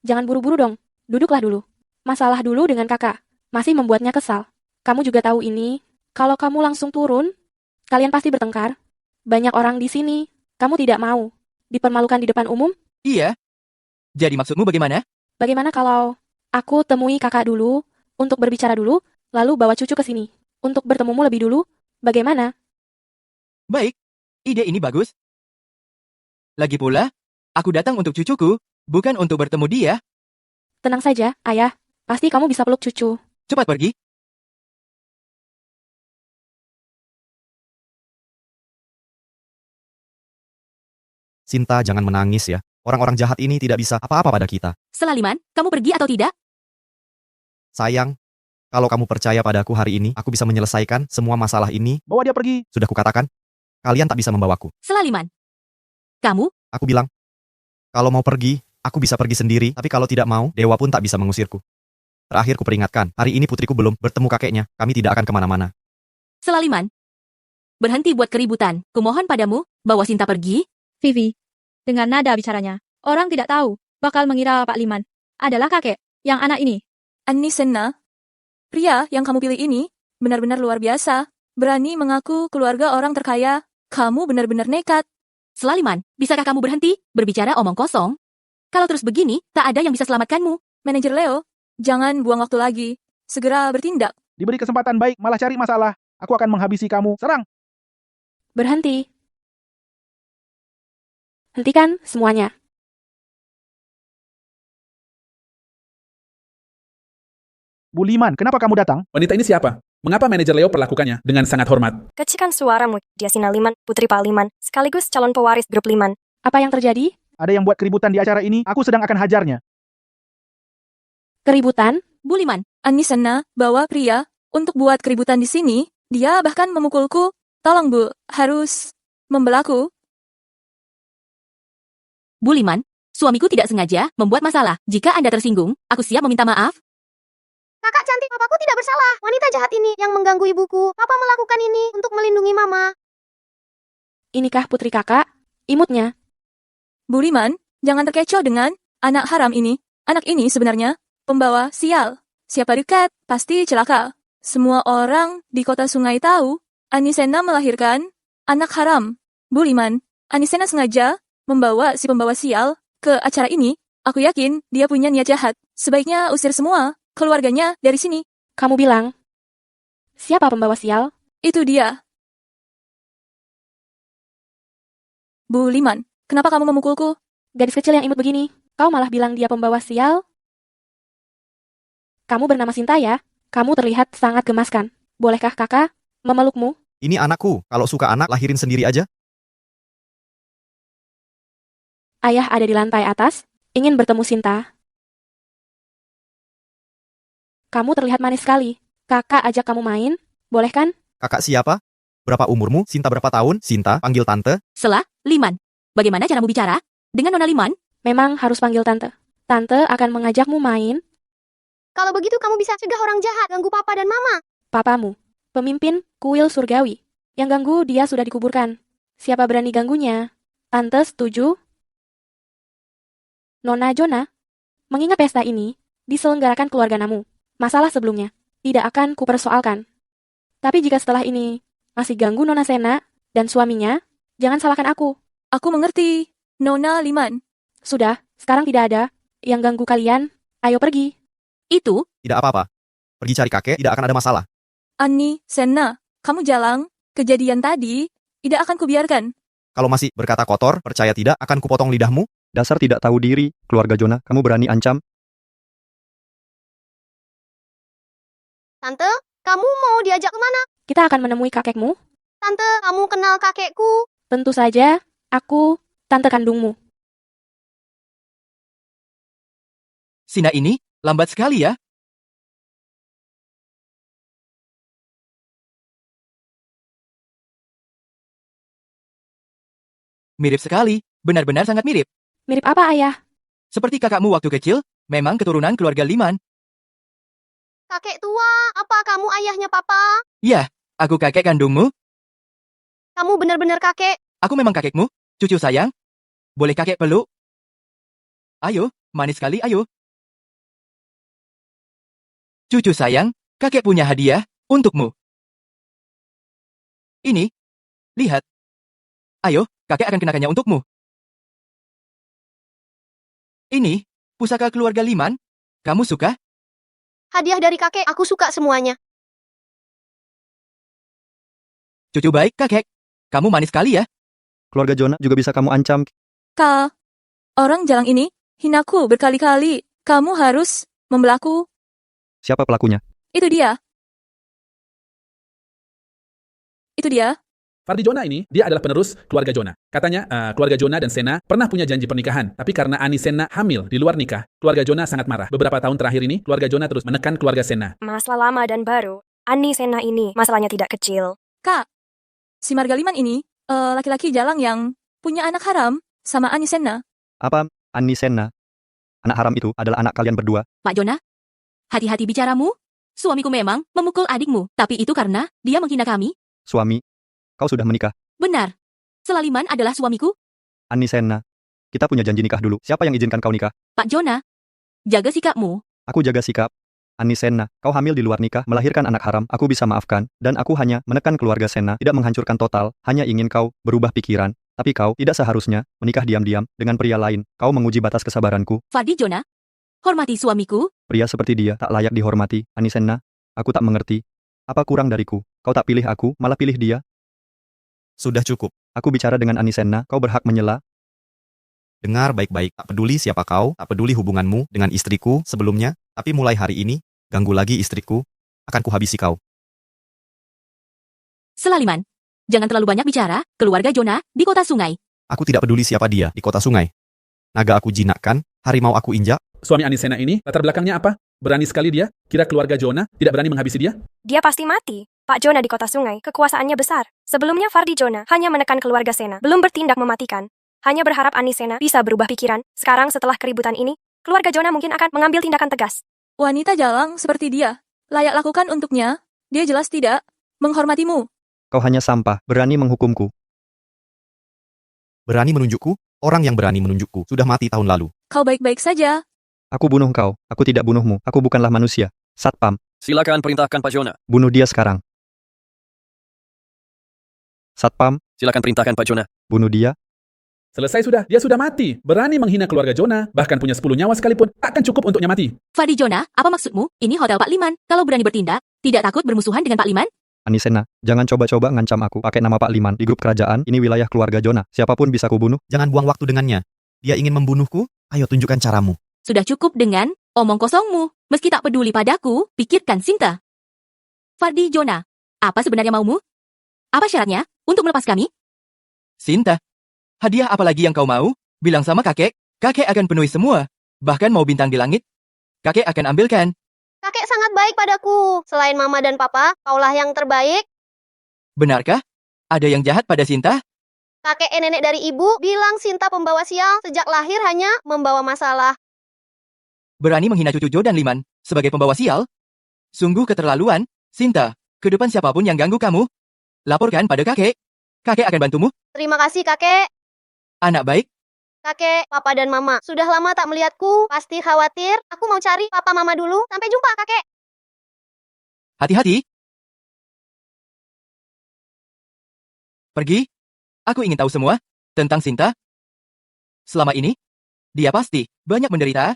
jangan buru-buru dong. Duduklah dulu. Masalah dulu dengan kakak. Masih membuatnya kesal. Kamu juga tahu ini. Kalau kamu langsung turun, kalian pasti bertengkar. Banyak orang di sini. Kamu tidak mau dipermalukan di depan umum? Iya. Jadi maksudmu bagaimana? Bagaimana kalau aku temui kakak dulu, untuk berbicara dulu, lalu bawa cucu ke sini. Untuk bertemumu lebih dulu, bagaimana? Baik, ide ini bagus. Lagi pula, aku datang untuk cucuku, bukan untuk bertemu dia. Tenang saja, ayah. Pasti kamu bisa peluk cucu. Cepat pergi. Sinta, jangan menangis ya. Orang-orang jahat ini tidak bisa apa-apa pada kita. Selaliman, kamu pergi atau tidak? Sayang, kalau kamu percaya padaku hari ini, aku bisa menyelesaikan semua masalah ini. Bawa dia pergi. Sudah kukatakan, kalian tak bisa membawaku. Selaliman, kamu? Aku bilang, kalau mau pergi, aku bisa pergi sendiri, tapi kalau tidak mau, dewa pun tak bisa mengusirku. Terakhir kuperingatkan, hari ini putriku belum bertemu kakeknya, kami tidak akan kemana-mana. Selaliman, berhenti buat keributan. Kumohon padamu, bawa Sinta pergi. Vivi, dengan nada bicaranya, orang tidak tahu, bakal mengira Pak Liman adalah kakek yang anak ini. Anisena, pria yang kamu pilih ini benar-benar luar biasa. Berani mengaku keluarga orang terkaya. Kamu benar-benar nekat. Selaliman, bisakah kamu berhenti berbicara omong kosong? Kalau terus begini, tak ada yang bisa selamatkanmu. Manajer Leo, jangan buang waktu lagi. Segera bertindak. Diberi kesempatan baik, malah cari masalah. Aku akan menghabisi kamu. Serang! Berhenti. Hentikan semuanya. Buliman, kenapa kamu datang? Wanita ini siapa? Mengapa manajer Leo perlakukannya dengan sangat hormat? Kecilkan suaramu, dia Sina Liman, putri Pak Liman, sekaligus calon pewaris grup Liman. Apa yang terjadi? Ada yang buat keributan di acara ini, aku sedang akan hajarnya. Keributan? Buliman, Anisena bawa pria untuk buat keributan di sini. Dia bahkan memukulku. Tolong Bu, harus membelaku. Buliman, suamiku tidak sengaja membuat masalah. Jika Anda tersinggung, aku siap meminta maaf. Kakak cantik, papaku tidak bersalah. Wanita jahat ini yang mengganggu ibuku. Papa melakukan ini untuk melindungi mama. Inikah putri kakak? Imutnya. Buliman, jangan terkecoh dengan anak haram ini. Anak ini sebenarnya pembawa sial. Siapa dekat, pasti celaka. Semua orang di kota sungai tahu Anisena melahirkan anak haram. Buliman, Anisena sengaja membawa si pembawa sial ke acara ini. Aku yakin dia punya niat jahat. Sebaiknya usir semua keluarganya dari sini. Kamu bilang, siapa pembawa sial? Itu dia. Buliman, kenapa kamu memukulku? Gadis kecil yang imut begini, kau malah bilang dia pembawa sial? Kamu bernama Sinta ya? Kamu terlihat sangat gemaskan. Bolehkah kakak memelukmu? Ini anakku, kalau suka anak lahirin sendiri aja. Ayah ada di lantai atas, ingin bertemu Sinta. Kamu terlihat manis sekali. Kakak ajak kamu main, boleh kan? Kakak siapa? Berapa umurmu? Sinta berapa tahun? Sinta, panggil tante. Selah, Liman. Bagaimana caramu bicara? Dengan Nona Liman? Memang harus panggil tante. Tante akan mengajakmu main. Kalau begitu kamu bisa cegah orang jahat ganggu papa dan mama. Papamu, pemimpin kuil surgawi. Yang ganggu dia sudah dikuburkan. Siapa berani ganggunya? Tante setuju? Nona Jona, mengingat pesta ini diselenggarakan keluarga Namu. Masalah sebelumnya tidak akan kupersoalkan. Tapi jika setelah ini masih ganggu Nona Sena dan suaminya, jangan salahkan aku. Aku mengerti, Nona Liman. Sudah, sekarang tidak ada yang ganggu kalian. Ayo pergi. Itu? Tidak apa-apa. Pergi cari kakek, tidak akan ada masalah. Anisena, kamu jalang. Kejadian tadi tidak akan kubiarkan. Kalau masih berkata kotor, percaya tidak, akan kupotong lidahmu. Dasar tidak tahu diri, keluarga Jona, kamu berani ancam? Tante, kamu mau diajak kemana? Kita akan menemui kakekmu. Tante, kamu kenal kakekku? Tentu saja, aku tante kandungmu. Sina ini lambat sekali ya. Mirip sekali, benar-benar sangat mirip. Mirip apa, Ayah? Seperti kakakmu waktu kecil, memang keturunan keluarga Liman. Kakek tua, apa kamu ayahnya papa? Ya, aku kakek kandungmu. Kamu benar-benar kakek. Aku memang kakekmu, cucu sayang. Boleh kakek peluk? Ayo, manis sekali, ayo. Cucu sayang, kakek punya hadiah untukmu. Ini, lihat. Ayo, kakek akan kenakannya untukmu. Ini, pusaka keluarga Liman. Kamu suka? Hadiah dari kakek, aku suka semuanya. Cucu baik, kakek. Kamu manis sekali ya. Keluarga Jona juga bisa kamu ancam. Kak, orang jalang ini hinaku berkali-kali. Kamu harus membelaku. Siapa pelakunya? Itu dia. Itu dia. Fardi Jona ini, dia adalah penerus keluarga Jona. Katanya, keluarga Jona dan Sena pernah punya janji pernikahan. Tapi karena Anisena hamil di luar nikah, keluarga Jona sangat marah. Beberapa tahun terakhir ini, keluarga Jona terus menekan keluarga Sena. Masalah lama dan baru, Anisena ini masalahnya tidak kecil. Kak, si Marga Liman ini, laki-laki jalang yang punya anak haram sama Anisena. Apa, Anisena? Anak haram itu adalah anak kalian berdua. Pak Jona, hati-hati bicaramu. Suamiku memang memukul adikmu, tapi itu karena dia menghina kami. Suami, kau sudah menikah. Benar. Selaliman adalah suamiku. Anisena, kita punya janji nikah dulu. Siapa yang izinkan kau nikah? Pak Jona, jaga sikapmu. Aku jaga sikap. Anisena, kau hamil di luar nikah, melahirkan anak haram, aku bisa maafkan. Dan aku hanya menekan keluarga Sena, tidak menghancurkan total, hanya ingin kau berubah pikiran. Tapi kau tidak seharusnya menikah diam-diam dengan pria lain. Kau menguji batas kesabaranku. Fardi Jona, hormati suamiku. Pria seperti dia tak layak dihormati. Anisena, aku tak mengerti. Apa kurang dariku? Kau tak pilih aku, malah pilih dia. Sudah cukup. Aku bicara dengan Anisena, kau berhak menyela. Dengar baik-baik, tak peduli siapa kau, tak peduli hubunganmu dengan istriku sebelumnya, tapi mulai hari ini, Ganggu lagi istriku, akan kuhabisi kau. Selaliman. Jangan terlalu banyak bicara, keluarga Jonah di kota sungai. Aku tidak peduli siapa dia di kota sungai. Naga aku jinakkan, harimau aku injak. Suami Anisena ini, latar belakangnya apa? Berani sekali dia? Kira keluarga Jonah tidak berani menghabisi dia? Dia pasti mati. Pak Jonah di kota sungai, kekuasaannya besar. Sebelumnya Fardi Jonah hanya menekan keluarga Sena, belum bertindak mematikan. Hanya berharap Anisena bisa berubah pikiran. Sekarang setelah keributan ini, keluarga Jonah mungkin akan mengambil tindakan tegas. Wanita jalang seperti dia. Layak lakukan untuknya. Dia jelas tidak menghormatimu. Kau hanya sampah, berani menghukumku. Berani menunjukku? Orang yang berani menunjukku sudah mati tahun lalu. Kau baik-baik saja. Aku bunuh kau, aku tidak bunuhmu, aku bukanlah manusia. Satpam, Silakan perintahkan Pak Jonah. bunuh dia sekarang. Satpam, Silakan perintahkan Pak Jonah. bunuh dia. Selesai sudah, dia sudah mati. Berani menghina keluarga Jonah, bahkan punya 10 nyawa sekalipun, takkan cukup untuknya mati. Fardi Jonah, apa maksudmu? Ini hotel Pak Liman. Kalau berani bertindak, tidak takut bermusuhan dengan Pak Liman? Anisena, jangan coba-coba ngancam aku pakai nama Pak Liman di grup kerajaan, ini wilayah keluarga Jonah. Siapapun bisa kubunuh. Jangan buang waktu dengannya. Dia ingin membunuhku? Ayo tunjukkan caramu. Sudah cukup dengan omong kosongmu. Meski tak peduli padaku, pikirkan Sinta. Fardi Jonah, apa sebenarnya maumu? Apa syaratnya untuk melepas kami? Sinta, hadiah apa lagi yang kau mau? Bilang sama kakek, kakek akan penuhi semua. Bahkan mau bintang di langit, kakek akan ambilkan. Kakek sangat baik padaku. Selain mama dan papa, kaulah yang terbaik. Benarkah? Ada yang jahat pada Sinta? Kakek nenek dari ibu bilang Sinta pembawa sial, sejak lahir hanya membawa masalah. Berani menghina cucu Jo dan Liman sebagai pembawa sial? Sungguh keterlaluan. Sinta, ke depan siapapun yang ganggu kamu, laporkan pada kakek. Kakek akan bantumu. Terima kasih kakek. Anak baik. Kakek, papa dan mama sudah lama tak melihatku, pasti khawatir. Aku mau cari papa mama dulu. Sampai jumpa kakek. Hati-hati. Pergi. Aku ingin tahu semua tentang Sinta. Selama ini, dia pasti banyak menderita.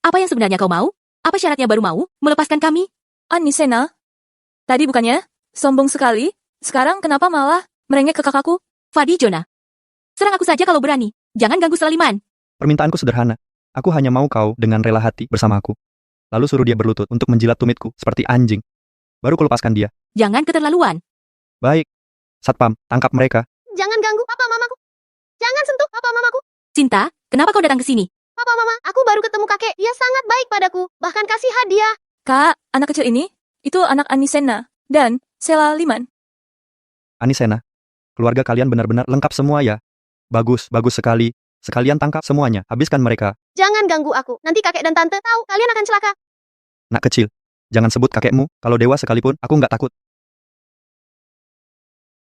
Apa yang sebenarnya kau mau? Apa syaratnya baru mau melepaskan kami? Anisena, tadi bukannya sombong sekali. Sekarang kenapa malah merengek ke kakakku? Fardi Jonah, serang aku saja kalau berani. Jangan ganggu Selaliman. Permintaanku sederhana. Aku hanya mau kau dengan rela hati bersamaku. Lalu suruh dia berlutut untuk menjilat tumitku seperti anjing. Baru kulepaskan dia. Jangan keterlaluan. Baik. Satpam, tangkap mereka. Jangan ganggu papa mamaku. Jangan sentuh papa mamaku. Sinta, kenapa kau datang ke sini? Papa mama, aku baru ketemu kakek. Dia sangat baik padaku. Bahkan kasih hadiah. Kak, anak kecil ini, itu anak Anisena dan Selaliman. Anisena, keluarga kalian benar-benar lengkap semua ya. Bagus, bagus sekali. Sekalian tangkap semuanya, habiskan mereka. Jangan ganggu aku. Nanti kakek dan tante tahu kalian akan celaka. Nak kecil, jangan sebut kakekmu. Kalau dewa sekalipun, aku nggak takut.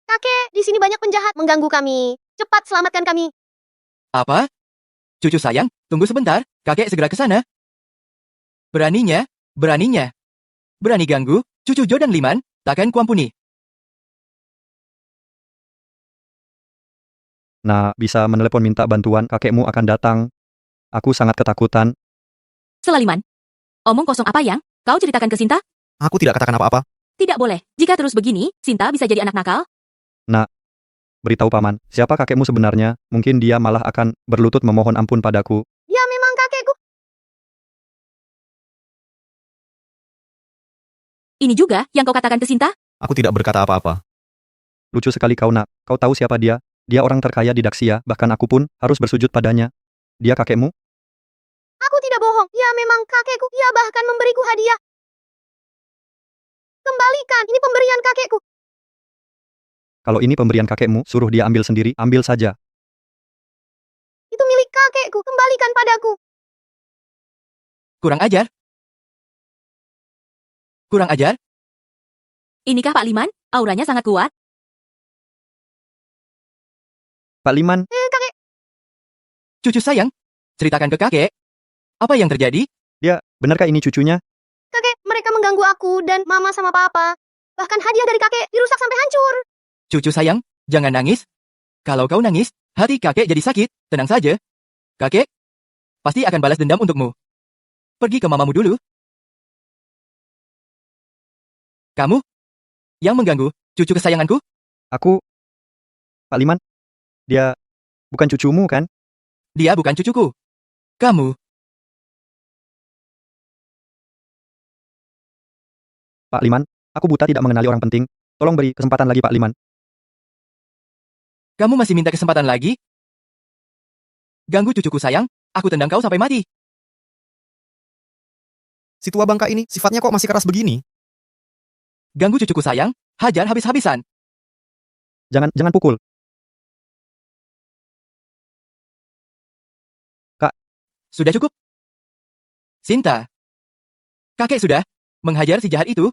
Kakek, di sini banyak penjahat mengganggu kami. Cepat selamatkan kami. Apa? Cucu sayang, tunggu sebentar. Kakek segera ke sana. Beraninya, beraninya. Berani ganggu, cucu Jo dan Liman, takkan kuampuni. Nah, bisa menelepon minta bantuan, kakekmu akan datang. Aku sangat ketakutan. Selaliman, omong kosong apa yang kau ceritakan ke Sinta? Aku tidak katakan apa-apa. Tidak boleh. Jika terus begini, Sinta bisa jadi anak nakal. Nak, beritahu paman, siapa kakekmu sebenarnya? Mungkin dia malah akan berlutut memohon ampun padaku. Ya memang kakekku. Ini juga yang kau katakan ke Sinta? Aku tidak berkata apa-apa. Lucu sekali kau nak. Kau tahu siapa dia? Dia orang terkaya di Daxia, bahkan aku pun harus bersujud padanya. Dia kakekmu? Aku tidak bohong. Ya memang kakekku. Ia bahkan memberiku hadiah. Kembalikan, ini pemberian kakekku. Kalau ini pemberian kakekmu, suruh dia ambil sendiri, ambil saja. Itu milik kakekku. Kembalikan padaku. Kurang ajar. Kurang ajar. Inikah Pak Liman? Auranya sangat kuat. Pak Liman. Kakek. Cucu sayang, ceritakan ke kakek. Apa yang terjadi? Dia, benarkah ini cucunya? Kakek, mereka mengganggu aku dan mama sama papa. Bahkan hadiah dari kakek dirusak sampai hancur. Cucu sayang, jangan nangis. Kalau kau nangis, hati kakek jadi sakit. Tenang saja. Kakek pasti akan balas dendam untukmu. Pergi ke mamamu dulu. Kamu yang mengganggu cucu kesayanganku? Aku... Pak Liman, dia bukan cucumu kan? Dia bukan cucuku. Kamu Pak Liman, aku buta tidak mengenali orang penting. Tolong beri kesempatan lagi Pak Liman. Kamu masih minta kesempatan lagi? Ganggu cucuku sayang, aku tendang kau sampai mati. Si tua bangka ini sifatnya kok masih keras begini? Ganggu cucuku sayang, hajar habis-habisan. Jangan pukul. Kak. Sudah cukup? Sinta. Kakek sudah menghajar si jahat itu.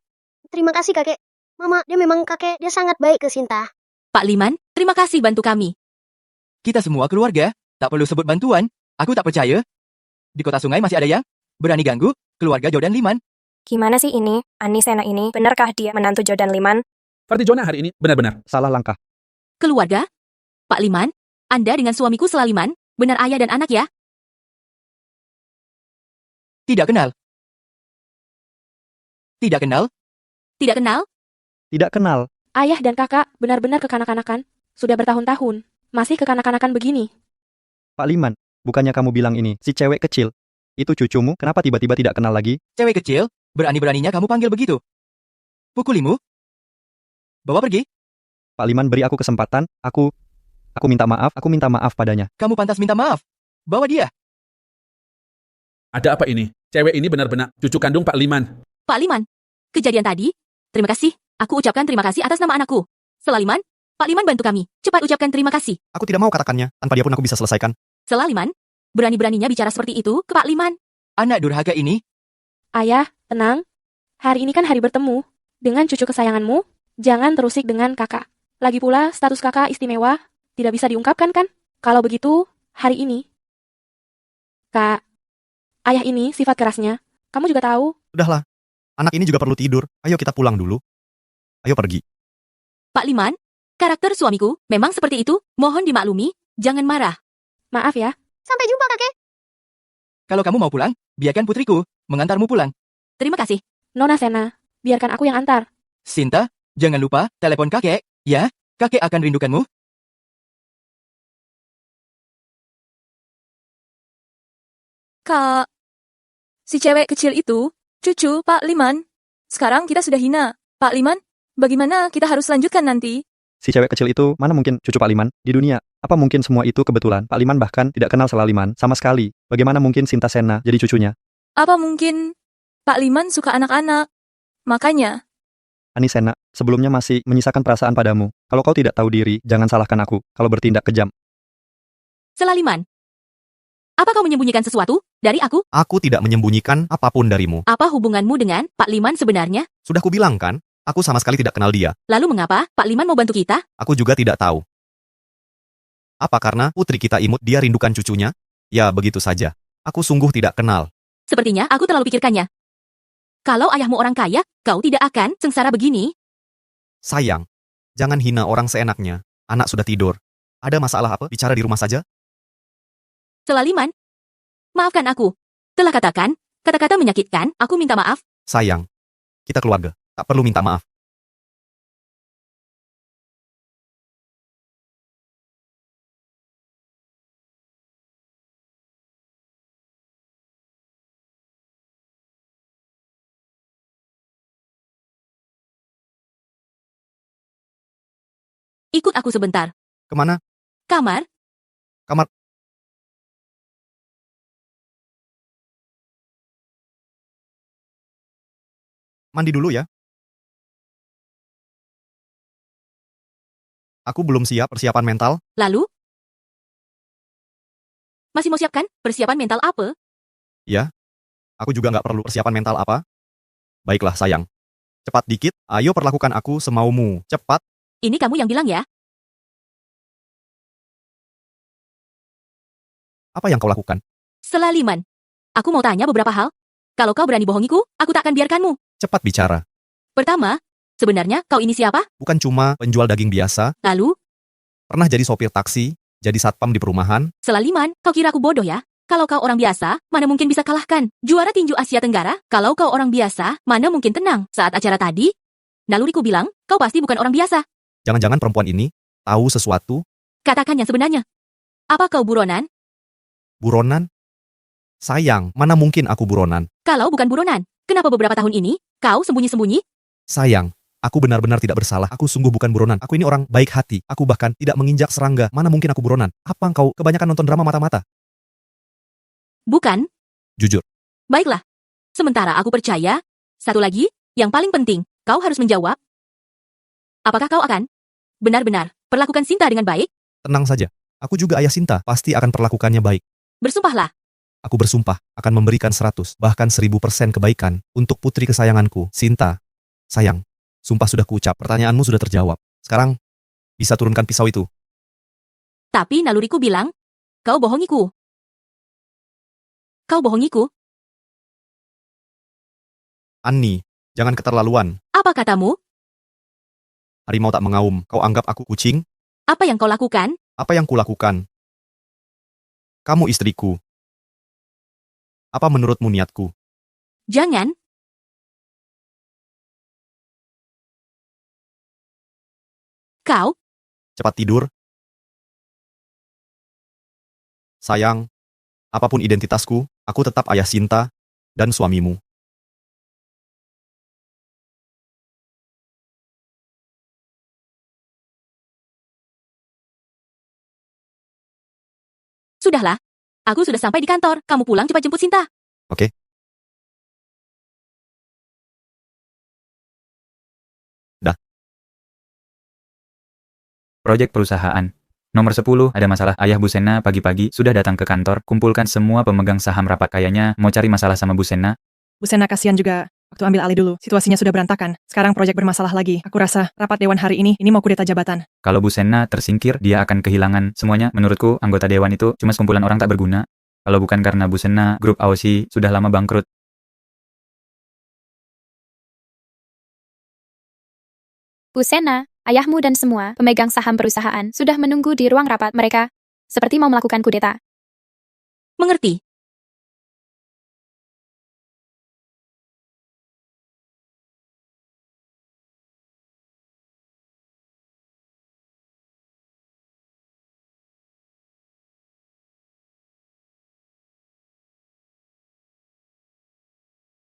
Terima kasih kakek. Mama, dia memang kakek, dia sangat baik ke Sinta. Pak Liman, terima kasih bantu kami. Kita semua keluarga, tak perlu sebut bantuan. Aku tak percaya. Di kota sungai masih ada yang berani ganggu keluarga Jordan Liman. Gimana sih ini? Ani Sena ini, benarkah dia menantu Jordan Liman? Seperti Jonah hari ini, benar-benar salah langkah. Keluarga? Pak Liman, Anda dengan suamiku Selaliman, benar ayah dan anak ya? Tidak kenal. Tidak kenal? Tidak kenal? Tidak kenal. Ayah dan kakak benar-benar kekanak-kanakan. Sudah bertahun-tahun. Masih kekanak-kanakan begini. Pak Liman, bukannya kamu bilang ini, si cewek kecil. Itu cucumu, kenapa tiba-tiba tidak kenal lagi? Cewek kecil? Berani-beraninya kamu panggil begitu? Pukulimu? Bawa pergi? Pak Liman beri aku kesempatan, aku minta maaf padanya. Kamu pantas minta maaf. Bawa dia. Ada apa ini? Cewek ini benar-benar cucu kandung Pak Liman. Pak Liman, kejadian tadi, terima kasih. Aku ucapkan terima kasih atas nama anakku. Selaliman, Pak Liman bantu kami. Cepat ucapkan terima kasih. Aku tidak mau katakannya, tanpa dia pun aku bisa selesaikan. Selaliman, berani-beraninya bicara seperti itu ke Pak Liman. Anak durhaka ini. Ayah, tenang. Hari ini kan hari bertemu. Dengan cucu kesayanganmu, jangan terusik dengan kakak. Lagi pula, status kakak istimewa, tidak bisa diungkapkan kan? Kalau begitu, hari ini. Kak, ayah ini sifat kerasnya. Kamu juga tahu. Udahlah, anak ini juga perlu tidur. Ayo kita pulang dulu. Ayo pergi. Pak Liman, karakter suamiku memang seperti itu. Mohon dimaklumi, jangan marah. Maaf ya. Sampai jumpa kakek. Kalau kamu mau pulang, biarkan putriku mengantarmu pulang. Terima kasih. Nona Sena, biarkan aku yang antar. Sinta, jangan lupa telepon kakek, ya? Kakek akan rindukanmu. Kak, si cewek kecil itu, cucu Pak Liman. Sekarang kita sudah hina. Pak Liman, bagaimana kita harus lanjutkan nanti? Si cewek kecil itu, mana mungkin cucu Pak Liman di dunia? Apa mungkin semua itu kebetulan? Pak Liman bahkan tidak kenal Selaliman sama sekali. Bagaimana mungkin Sinta Sena jadi cucunya? Apa mungkin Pak Liman suka anak-anak? Makanya. Ani Sena, sebelumnya masih menyisakan perasaan padamu. Kalau kau tidak tahu diri, jangan salahkan aku kalau bertindak kejam. Selaliman, apa kau menyembunyikan sesuatu dari aku? Aku tidak menyembunyikan apapun darimu. Apa hubunganmu dengan Pak Liman sebenarnya? Sudah kubilang kan, aku sama sekali tidak kenal dia. Lalu mengapa Pak Liman mau bantu kita? Aku juga tidak tahu. Apa karena putri kita imut dia rindukan cucunya? Ya begitu saja. Aku sungguh tidak kenal. Sepertinya aku terlalu pikirkannya. Kalau ayahmu orang kaya, kau tidak akan sengsara begini. Sayang, jangan hina orang seenaknya. Anak sudah tidur. Ada masalah apa? Bicara di rumah saja. Selaliman, maafkan aku. Telah katakan, kata-kata menyakitkan, aku minta maaf. Sayang, kita keluarga. Tak perlu minta maaf. Ikut aku sebentar. Kemana? Kamar. Kamar. Mandi dulu ya. Aku belum siap persiapan mental. Lalu? Masih mau siapkan persiapan mental apa? Ya, aku juga nggak perlu persiapan mental apa. Baiklah sayang. Cepat dikit, ayo perlakukan aku semaumu. Cepat. Ini kamu yang bilang ya? Apa yang kau lakukan? Selaliman, aku mau tanya beberapa hal. Kalau kau berani bohongiku, aku tak akan biarkanmu. Cepat bicara. Pertama, sebenarnya kau ini siapa? Bukan cuma penjual daging biasa. Lalu? Pernah jadi sopir taksi, jadi satpam di perumahan. Selaliman, kau kira aku bodoh ya? Kalau kau orang biasa, mana mungkin bisa kalahkan? Juara tinju Asia Tenggara, kalau kau orang biasa, mana mungkin tenang? Saat acara tadi, naluriku bilang, kau pasti bukan orang biasa. Jangan-jangan perempuan ini tahu sesuatu? Katakan yang sebenarnya. Apa kau buronan? Buronan? Sayang, mana mungkin aku buronan? Kalau bukan buronan, kenapa beberapa tahun ini, kau sembunyi-sembunyi? Sayang, aku benar-benar tidak bersalah. Aku sungguh bukan buronan. Aku ini orang baik hati. Aku bahkan tidak menginjak serangga. Mana mungkin aku buronan? Apa engkau kebanyakan nonton drama mata-mata? Bukan? Jujur. Baiklah. Sementara aku percaya, satu lagi, yang paling penting, kau harus menjawab. Apakah kau akan benar-benar perlakukan Sinta dengan baik? Tenang saja. Aku juga ayah Sinta. Pasti akan perlakukannya baik. Bersumpahlah. Aku bersumpah akan memberikan 100, bahkan 1000% kebaikan untuk putri kesayanganku, Sinta. Sayang, sumpah sudah kuucap. Pertanyaanmu sudah terjawab. Sekarang, bisa turunkan pisau itu. Tapi naluriku bilang, kau bohongiku. Kau bohongiku. Annie, jangan keterlaluan. Apa katamu? Harimau tak mengaum. Kau anggap aku kucing? Apa yang kau lakukan? Apa yang kulakukan? Kamu istriku. Apa menurutmu niatku? Jangan. Kau? Cepat tidur. Sayang, apapun identitasku, aku tetap ayah Sinta dan suamimu. Sudahlah. Aku sudah sampai di kantor. Kamu pulang cepat jemput Sinta. Oke. Dah. Proyek perusahaan. Nomor 10, ada masalah. Ayah Bu Sena pagi-pagi sudah datang ke kantor, kumpulkan semua pemegang saham rapat. Kayaknya mau cari masalah sama Bu Sena. Bu Sena kasihan juga. Waktu ambil alih dulu, situasinya sudah berantakan. Sekarang proyek bermasalah lagi. Aku rasa rapat dewan hari ini mau kudeta jabatan. Kalau Bu Sena tersingkir, dia akan kehilangan semuanya. Menurutku, anggota dewan itu cuma sekumpulan orang tak berguna. Kalau bukan karena Bu Sena, grup AOC sudah lama bangkrut. Bu Sena, ayahmu dan semua pemegang saham perusahaan sudah menunggu di ruang rapat mereka, seperti mau melakukan kudeta. Mengerti.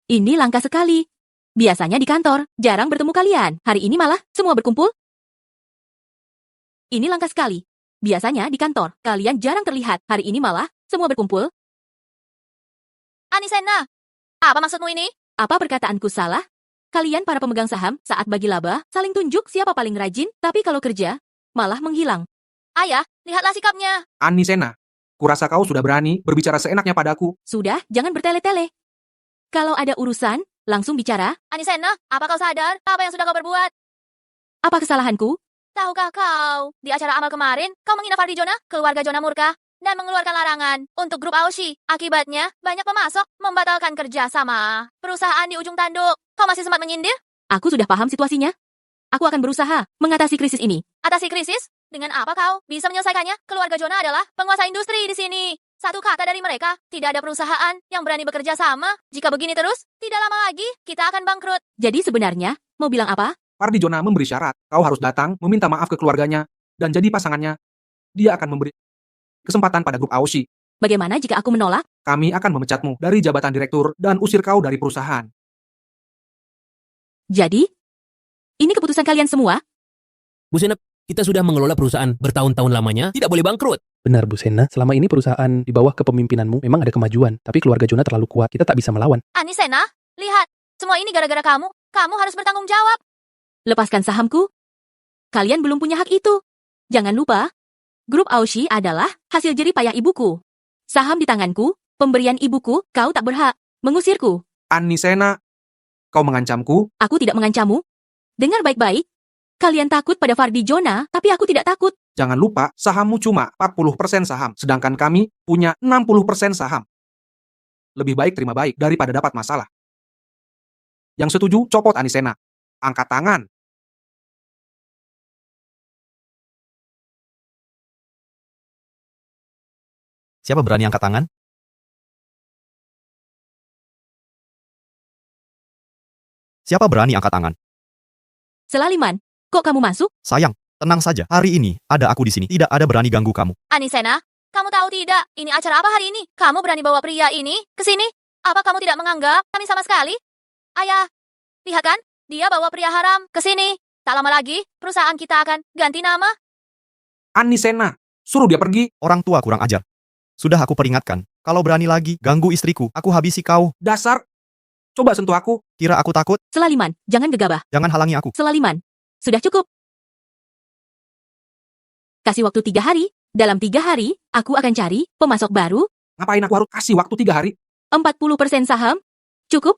Ini langka sekali. Biasanya di kantor, jarang bertemu kalian. Hari ini malah semua berkumpul. Ini langka sekali. Biasanya di kantor, kalian jarang terlihat. Hari ini malah semua berkumpul. Annie Sena, apa maksudmu ini? Apa perkataanku salah? Kalian para pemegang saham saat bagi laba saling tunjuk siapa paling rajin, tapi kalau kerja malah menghilang. Ayah, lihatlah sikapnya. Annie Sena, kurasa kau sudah berani berbicara seenaknya padaku. Sudah, jangan bertele-tele. Kalau ada urusan, langsung bicara. Annie Sena, apa kau sadar apa yang sudah kau perbuat? Apa kesalahanku? Tahukah kau, di acara amal kemarin, kau menghina Fardi Jona, keluarga Jona murka, dan mengeluarkan larangan untuk grup AOC. Akibatnya, banyak pemasok membatalkan kerja sama perusahaan di ujung tanduk. Kau masih sempat menyindir? Aku sudah paham situasinya. Aku akan berusaha mengatasi krisis ini. Atasi krisis? Dengan apa kau bisa menyelesaikannya? Keluarga Jona adalah penguasa industri di sini. Satu kata dari mereka, tidak ada perusahaan yang berani bekerja sama. Jika begini terus, tidak lama lagi kita akan bangkrut. Jadi sebenarnya, mau bilang apa? Fardi Jona memberi syarat, kau harus datang meminta maaf ke keluarganya, dan jadi pasangannya. Dia akan memberi kesempatan pada grup AOC. Bagaimana jika aku menolak? Kami akan memecatmu dari jabatan direktur dan usir kau dari perusahaan. Jadi, ini keputusan kalian semua? Bu Sena, kita sudah mengelola perusahaan bertahun-tahun lamanya, tidak boleh bangkrut. Benar Bu Sena, selama ini perusahaan di bawah kepemimpinanmu memang ada kemajuan, tapi keluarga Jona terlalu kuat, kita tak bisa melawan. Annie Sena, lihat, semua ini gara-gara kamu. Kamu harus bertanggung jawab. Lepaskan sahamku. Kalian belum punya hak itu. Jangan lupa, grup AOC adalah hasil jerih payah ibuku. Saham di tanganku, pemberian ibuku, kau tak berhak mengusirku. Annie Sena, kau mengancamku? Aku tidak mengancammu. Dengar baik-baik. Kalian takut pada Fardi Jona, tapi aku tidak takut. Jangan lupa, sahammu cuma 40% saham, sedangkan kami punya 60% saham. Lebih baik terima baik daripada dapat masalah. Yang setuju, copot Annie Sena. Angkat tangan. Siapa berani angkat tangan? Siapa berani angkat tangan? Selaliman, kok kamu masuk? Sayang, tenang saja. Hari ini, ada aku di sini. Tidak ada berani ganggu kamu. Annie Sena, kamu tahu tidak, ini acara apa hari ini? Kamu berani bawa pria ini ke sini? Apa kamu tidak menganggap kami sama sekali? Ayah, lihat kan, Dia bawa pria haram ke sini. Tak lama lagi, perusahaan kita akan ganti nama. Ani Sena, suruh dia pergi. Orang tua kurang ajar. Sudah aku peringatkan. Kalau berani lagi ganggu istriku, aku habisi kau. Dasar. Coba sentuh aku. Kira aku takut? Selaliman, jangan gegabah. Jangan halangi aku. Selaliman, sudah cukup. Kasih waktu 3 hari. Dalam 3 hari, aku akan cari pemasok baru. Ngapain aku harus kasih waktu 3 hari? 40% saham. Cukup?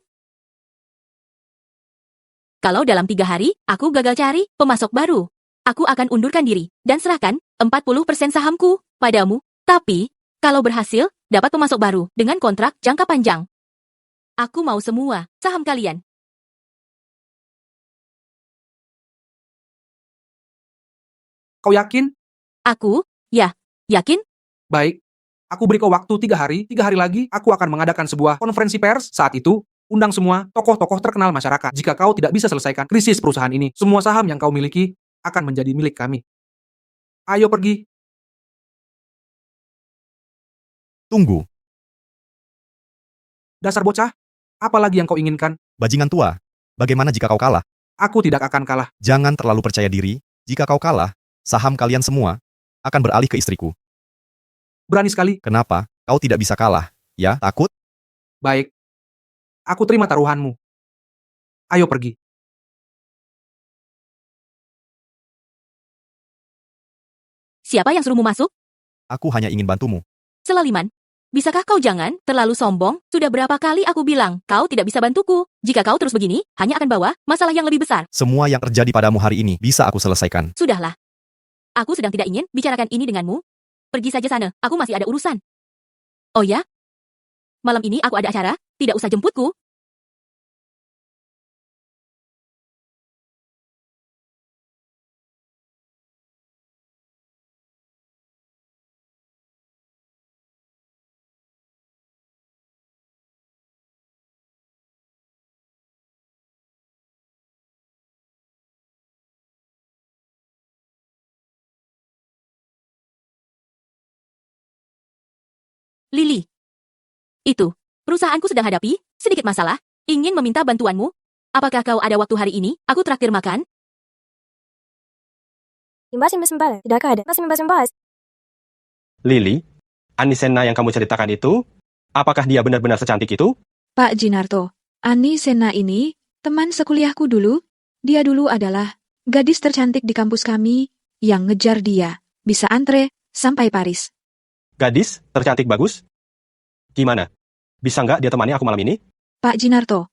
Kalau dalam 3 hari, aku gagal cari pemasok baru, aku akan undurkan diri dan serahkan 40% sahamku padamu. Tapi, kalau berhasil, dapat pemasok baru dengan kontrak jangka panjang. Aku mau semua saham kalian. Kau yakin? Aku, ya, yakin. Baik. Aku beri kau waktu 3 hari. 3 hari lagi, aku akan mengadakan sebuah konferensi pers. Saat itu, undang semua tokoh-tokoh terkenal masyarakat. Jika kau tidak bisa selesaikan krisis perusahaan ini, semua saham yang kau miliki akan menjadi milik kami. Ayo pergi. Tunggu. Dasar bocah, apa lagi yang kau inginkan? Bajingan tua. Bagaimana jika kau kalah? Aku tidak akan kalah. Jangan terlalu percaya diri. Jika kau kalah, saham kalian semua akan beralih ke istriku. Berani sekali. Kenapa? Kau tidak bisa kalah. Ya, takut? Baik. Aku terima taruhanmu. Ayo pergi. Siapa yang suruhmu masuk? Aku hanya ingin bantumu. Selaliman, bisakah kau jangan terlalu sombong? Sudah berapa kali aku bilang, kau tidak bisa bantuku. Jika kau terus begini, hanya akan bawa masalah yang lebih besar. Semua yang terjadi padamu hari ini bisa aku selesaikan. Sudahlah. Aku sedang tidak ingin bicarakan ini denganmu. Pergi saja sana, aku masih ada urusan. Oh ya? Malam ini aku ada acara, tidak usah jemputku. Lily. Itu, perusahaanku sedang hadapi sedikit masalah, ingin meminta bantuanmu. Apakah kau ada waktu hari ini? Aku traktir makan. Imbas, tidakkah ada? Imbas. Lily, Anisena yang kamu ceritakan itu, apakah dia benar-benar secantik itu? Pak Jinarto, Anisena ini teman sekuliahku dulu. Dia dulu adalah gadis tercantik di kampus kami yang ngejar dia. Bisa antre sampai Paris. Gadis, tercantik bagus? Gimana? Bisa nggak dia temani aku malam ini? Pak Jinarto,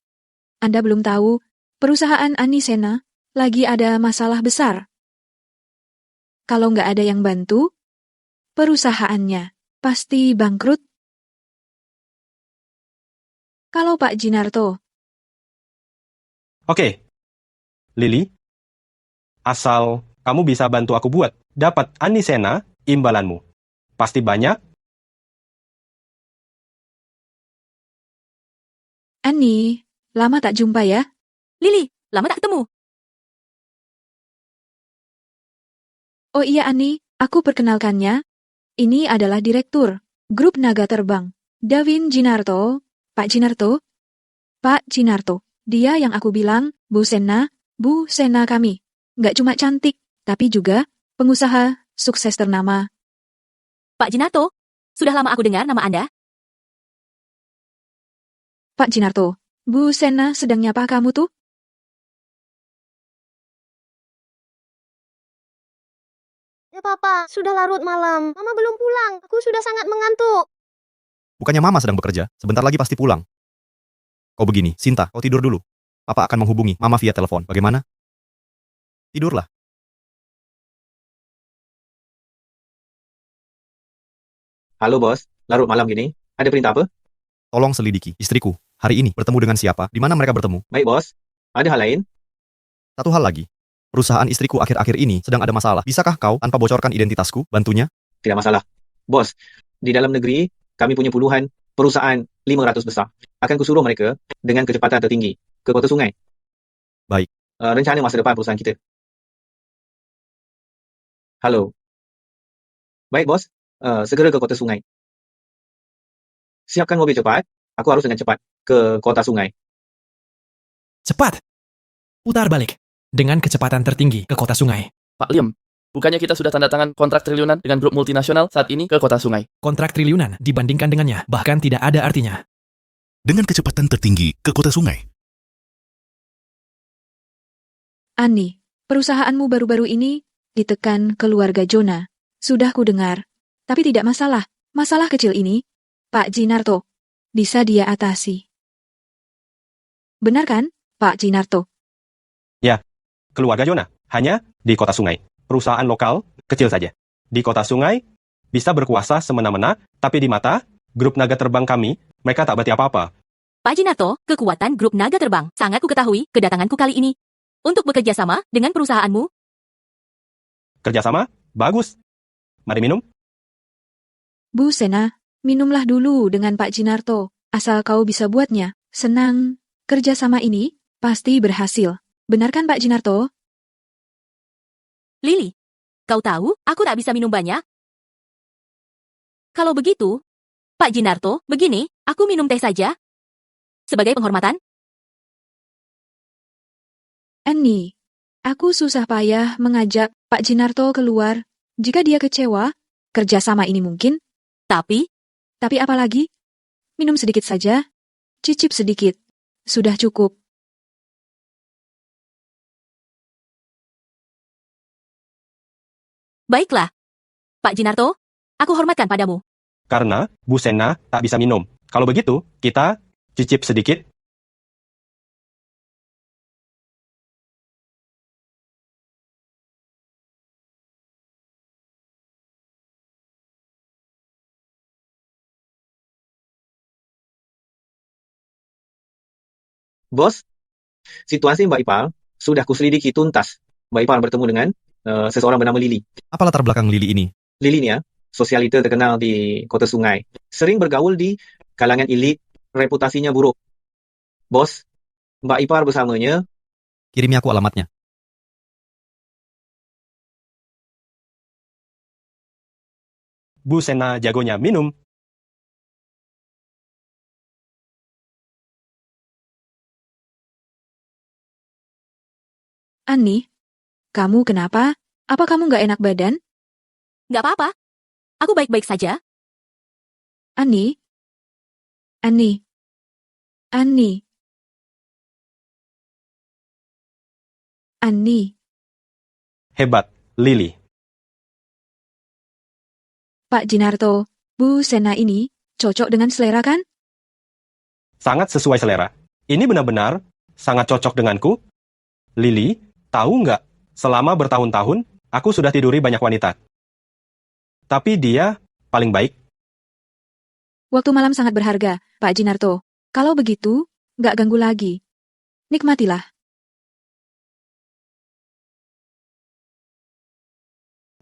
Anda belum tahu, perusahaan Anisena lagi ada masalah besar. Kalau nggak ada yang bantu, perusahaannya pasti bangkrut. Kalau Pak Jinarto. Oke. Lily, asal kamu bisa bantu aku buat dapat Anisena imbalanmu. Pasti banyak. Ani, lama tak jumpa ya? Lily, lama tak ketemu. Oh iya Ani, aku perkenalkannya. Ini adalah Direktur Grup Naga Terbang, Davin Jinarto. Pak Jinarto? Pak Jinarto, dia yang aku bilang, Bu Sena kami. Nggak cuma cantik, tapi juga pengusaha sukses ternama. Pak Jinarto, sudah lama aku dengar nama Anda. Pak Jinarto, Bu Sena sedang nyapa kamu tuh? Ya papa, sudah larut malam. Mama belum pulang. Aku sudah sangat mengantuk. Bukannya mama sedang bekerja, sebentar lagi pasti pulang. Kau begini, Sinta, kau tidur dulu. Papa akan menghubungi mama via telepon. Bagaimana? Tidurlah. Halo bos, larut malam gini. Ada perintah apa? Tolong selidiki istriku. Hari ini bertemu dengan siapa? Di mana mereka bertemu? Baik bos. Ada hal lain? Satu hal lagi. Perusahaan istriku akhir-akhir ini sedang ada masalah. Bisakah kau tanpa bocorkan identitasku bantunya? Tidak masalah. Bos, di dalam negeri kami punya puluhan perusahaan 500 besar. Akan kusuruh mereka dengan kecepatan tertinggi ke kota sungai. Baik. Rencana masa depan perusahaan kita. Halo. Baik bos, segera ke kota sungai. Siapkan mobil cepat. Aku harus dengan cepat ke kota sungai. Cepat? putar balik dengan kecepatan tertinggi ke kota sungai. Pak Liam, bukannya kita sudah tanda tangan kontrak triliunan dengan grup multinasional saat ini ke kota sungai? Kontrak triliunan dibandingkan dengannya bahkan tidak ada artinya. Dengan kecepatan tertinggi ke kota sungai. Annie, perusahaanmu baru-baru ini ditekan keluarga Jonah. Sudah ku dengar. Tapi tidak masalah. Masalah kecil ini, Pak Jinarto, bisa dia atasi. Benar kan, Pak Jinarto? Ya, keluarga Jonah hanya di kota sungai. Perusahaan lokal kecil saja. Di kota sungai bisa berkuasa semena-mena, tapi di mata grup naga terbang kami, mereka tak berarti apa-apa. Pak Jinarto, kekuatan grup naga terbang sangat ku ketahui kedatanganku kali ini. Untuk bekerja sama dengan perusahaanmu. Kerjasama? Bagus. Mari minum. Bu Sena, minumlah dulu dengan Pak Jinarto, asal kau bisa buatnya. Senang, kerjasama ini pasti berhasil. Benar kan Pak Jinarto? Lily, kau tahu, aku tak bisa minum banyak. Kalau begitu, Pak Jinarto, begini, aku minum teh saja. Sebagai penghormatan. Annie, aku susah payah mengajak Pak Jinarto keluar. Jika dia kecewa, kerjasama ini mungkin. Tapi apa lagi? Minum sedikit saja. Cicip sedikit. Sudah cukup. Baiklah. Pak Jinarto, aku hormatkan padamu. Karena Bu Sena tak bisa minum. Kalau begitu, kita cicip sedikit. Bos, situasi Mbak Ipal sudah kuselidiki tuntas. Mbak Ipal bertemu dengan seseorang bernama Lily. Apa latar belakang Lily ini? Lily ini ya, sosialita terkenal di kota sungai. Sering bergaul di kalangan elit, reputasinya buruk. Bos, Mbak Ipal bersamanya. Kirimi aku alamatnya. Bu Sena jagonya minum. Annie, kamu kenapa? Apa kamu nggak enak badan? Nggak apa-apa. Aku baik-baik saja. Annie? Annie? Annie? Annie? Hebat, Lily. Pak Jinarto, Bu Sena ini cocok dengan selera kan? Sangat sesuai selera. Ini benar-benar sangat cocok denganku. Lily, tahu nggak? Selama bertahun-tahun, aku sudah tiduri banyak wanita. Tapi dia paling baik. Waktu malam sangat berharga, Pak Jinarto. Kalau begitu, nggak ganggu lagi. Nikmatilah.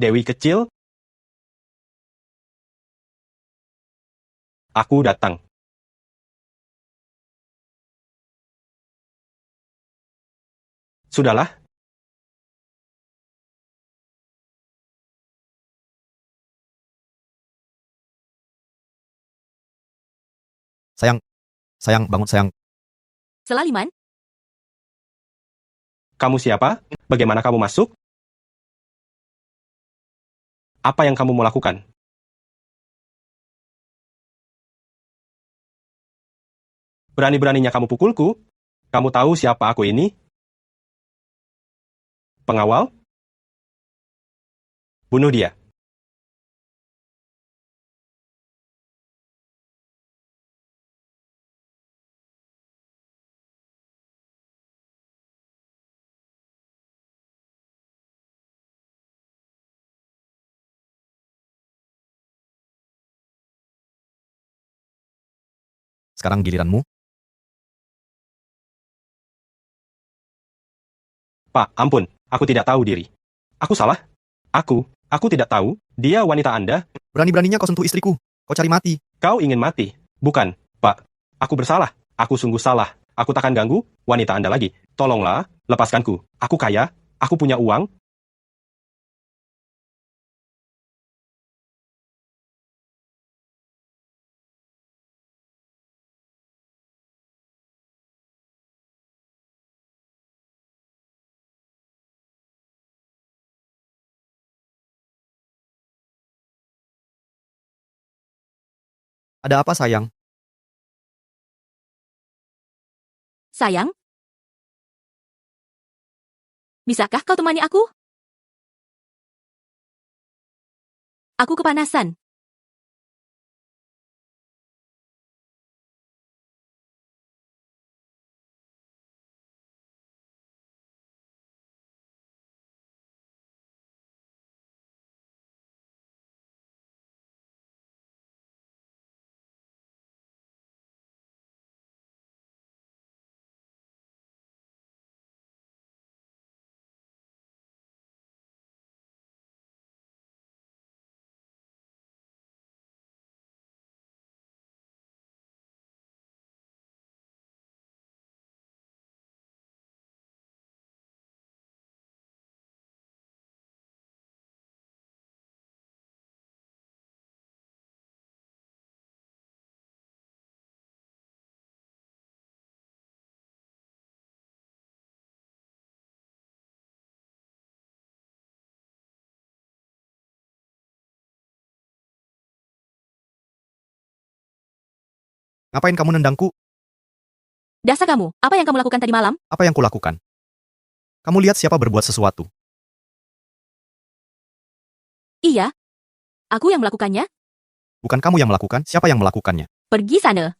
Dewi kecil, aku datang. Sudahlah. Sayang, bangun sayang. Selaliman? Kamu siapa? Bagaimana kamu masuk? Apa yang kamu mau lakukan? Berani-beraninya kamu pukulku? Kamu tahu siapa aku ini? Pengawal? Bunuh dia. Sekarang giliranmu. Pak, ampun, aku tidak tahu diri. Aku salah. Aku tidak tahu, dia wanita Anda. Berani-beraninya kau sentuh istriku. Kau cari mati. Kau ingin mati. Bukan, Pak. Aku bersalah. Aku sungguh salah. Aku takkan ganggu wanita Anda lagi. Tolonglah, lepaskanku. Aku kaya, aku punya uang, Ada apa sayang? Sayang? Bisakah kau temani aku? Aku kepanasan. Ngapain kamu nendangku? Dasar kamu, apa yang kamu lakukan tadi malam? Apa yang kulakukan? Kamu lihat siapa berbuat sesuatu. Iya. Aku yang melakukannya. Bukan kamu yang melakukan, siapa yang melakukannya? Pergi sana.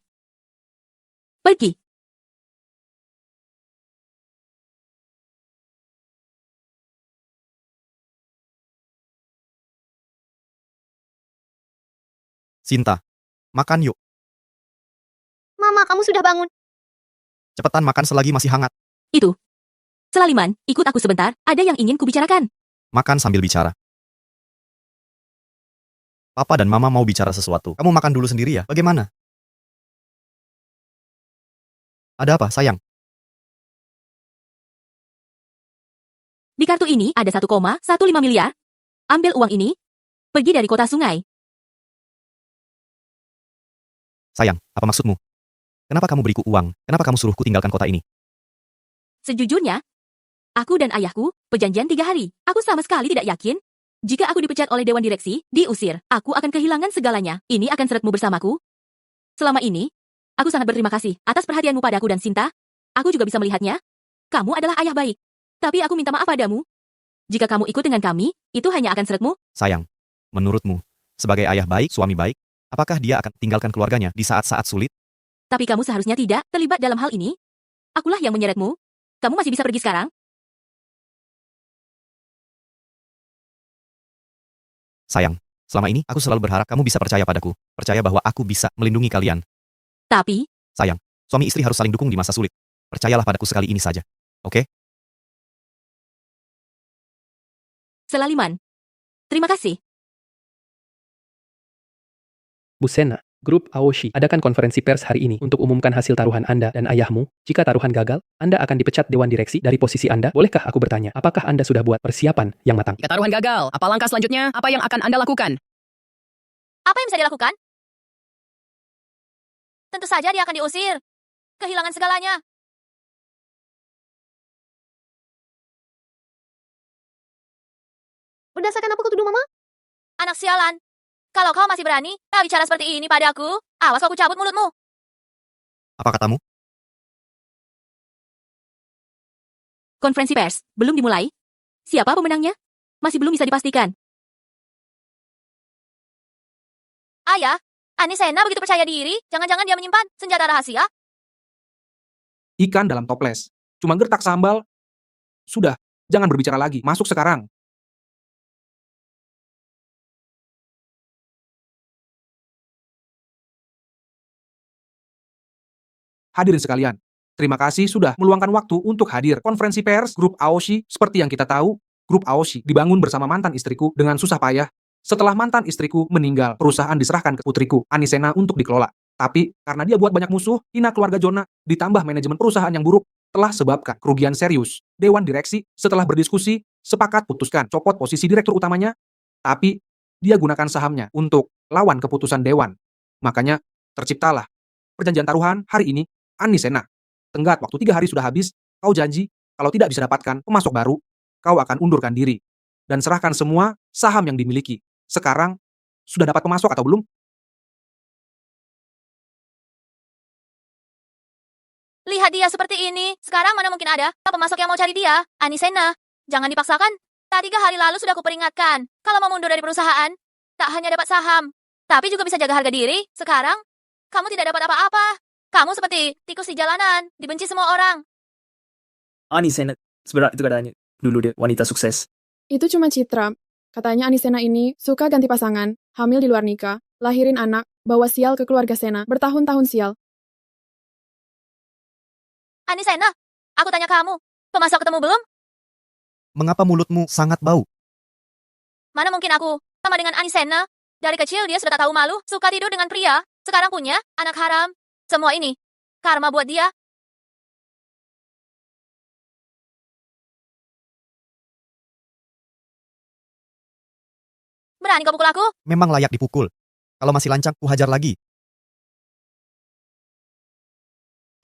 Pergi. Sinta, makan yuk. Mama, kamu sudah bangun. Cepetan makan selagi masih hangat. Itu. Selaliman, ikut aku sebentar, ada yang ingin kubicarakan. Makan sambil bicara. Papa dan Mama mau bicara sesuatu. Kamu makan dulu sendiri ya, bagaimana? Ada apa, sayang? Di kartu ini ada 1,15 miliar. Ambil uang ini. Pergi dari kota sungai. Sayang, apa maksudmu? Kenapa kamu beriku uang? Kenapa kamu suruhku tinggalkan kota ini? Sejujurnya, aku dan ayahku perjanjian 3 hari. Aku sama sekali tidak yakin. Jika aku dipecat oleh Dewan Direksi, diusir, aku akan kehilangan segalanya. Ini akan seretmu bersamaku. Selama ini, aku sangat berterima kasih atas perhatianmu padaku dan Sinta. Aku juga bisa melihatnya. Kamu adalah ayah baik. Tapi aku minta maaf padamu. Jika kamu ikut dengan kami, itu hanya akan seretmu. Sayang, menurutmu, sebagai ayah baik, suami baik, apakah dia akan tinggalkan keluarganya di saat-saat sulit? Tapi kamu seharusnya tidak terlibat dalam hal ini. Akulah yang menyeretmu. Kamu masih bisa pergi sekarang. Sayang, selama ini aku selalu berharap kamu bisa percaya padaku. Percaya bahwa aku bisa melindungi kalian. Tapi, sayang, suami istri harus saling dukung di masa sulit. Percayalah padaku sekali ini saja. Oke? Selaliman. Terima kasih. Bu Sena, Grup Aoshi adakan konferensi pers hari ini untuk umumkan hasil taruhan Anda dan ayahmu. Jika taruhan gagal, Anda akan dipecat Dewan Direksi dari posisi Anda. Bolehkah aku bertanya, apakah Anda sudah buat persiapan yang matang? Jika taruhan gagal, apa langkah selanjutnya? Apa yang akan Anda lakukan? Apa yang bisa dilakukan? Tentu saja dia akan diusir. Kehilangan segalanya. Berdasarkan apa kau tuduh, Mama? Anak sialan. Kalau kau masih berani, bicara seperti ini padaku, awas kau cabut mulutmu. Apa katamu? Konferensi pers belum dimulai. Siapa pemenangnya? Masih belum bisa dipastikan. Ayah, Anisena begitu percaya diri, jangan-jangan dia menyimpan senjata rahasia. Ikan dalam toples. Cuma gertak sambal. Sudah, jangan berbicara lagi. Masuk sekarang. Hadirin sekalian, terima kasih sudah meluangkan waktu untuk hadir konferensi pers Grup Aoshi. Seperti yang kita tahu, Grup Aoshi dibangun bersama mantan istriku dengan susah payah. Setelah mantan istriku meninggal, perusahaan diserahkan ke putriku, Anisena, untuk dikelola. Tapi, karena dia buat banyak musuh, hina keluarga Jona, ditambah manajemen perusahaan yang buruk, telah sebabkan kerugian serius. Dewan Direksi, setelah berdiskusi, sepakat putuskan copot posisi direktur utamanya, tapi dia gunakan sahamnya untuk lawan keputusan Dewan. Makanya, terciptalah perjanjian taruhan hari ini. Anisena, tenggat waktu 3 hari sudah habis, kau janji, kalau tidak bisa dapatkan pemasok baru, kau akan undurkan diri. Dan serahkan semua saham yang dimiliki. Sekarang, sudah dapat pemasok atau belum? Lihat dia seperti ini. Sekarang mana mungkin ada pemasok yang mau cari dia. Anisena, jangan dipaksakan. Tadi 3 hari lalu sudah kuperingatkan. Kalau mau mundur dari perusahaan, tak hanya dapat saham, tapi juga bisa jaga harga diri. Sekarang, kamu tidak dapat apa-apa. Kamu seperti tikus di jalanan, dibenci semua orang. Anisena, sebenarnya itu katanya. Dulu dia wanita sukses. Itu cuma citra. Katanya Anisena ini suka ganti pasangan, hamil di luar nikah, lahirin anak, bawa sial ke keluarga Sena, bertahun-tahun sial. Anisena, aku tanya kamu, pemasok ketemu belum? Mengapa mulutmu sangat bau? Mana mungkin aku sama dengan Anisena? Dari kecil dia sudah tak tahu malu, suka tidur dengan pria. Sekarang punya anak haram. Semua ini karma buat dia. Berani kau pukul aku? Memang layak dipukul. Kalau masih lancang, ku hajar lagi.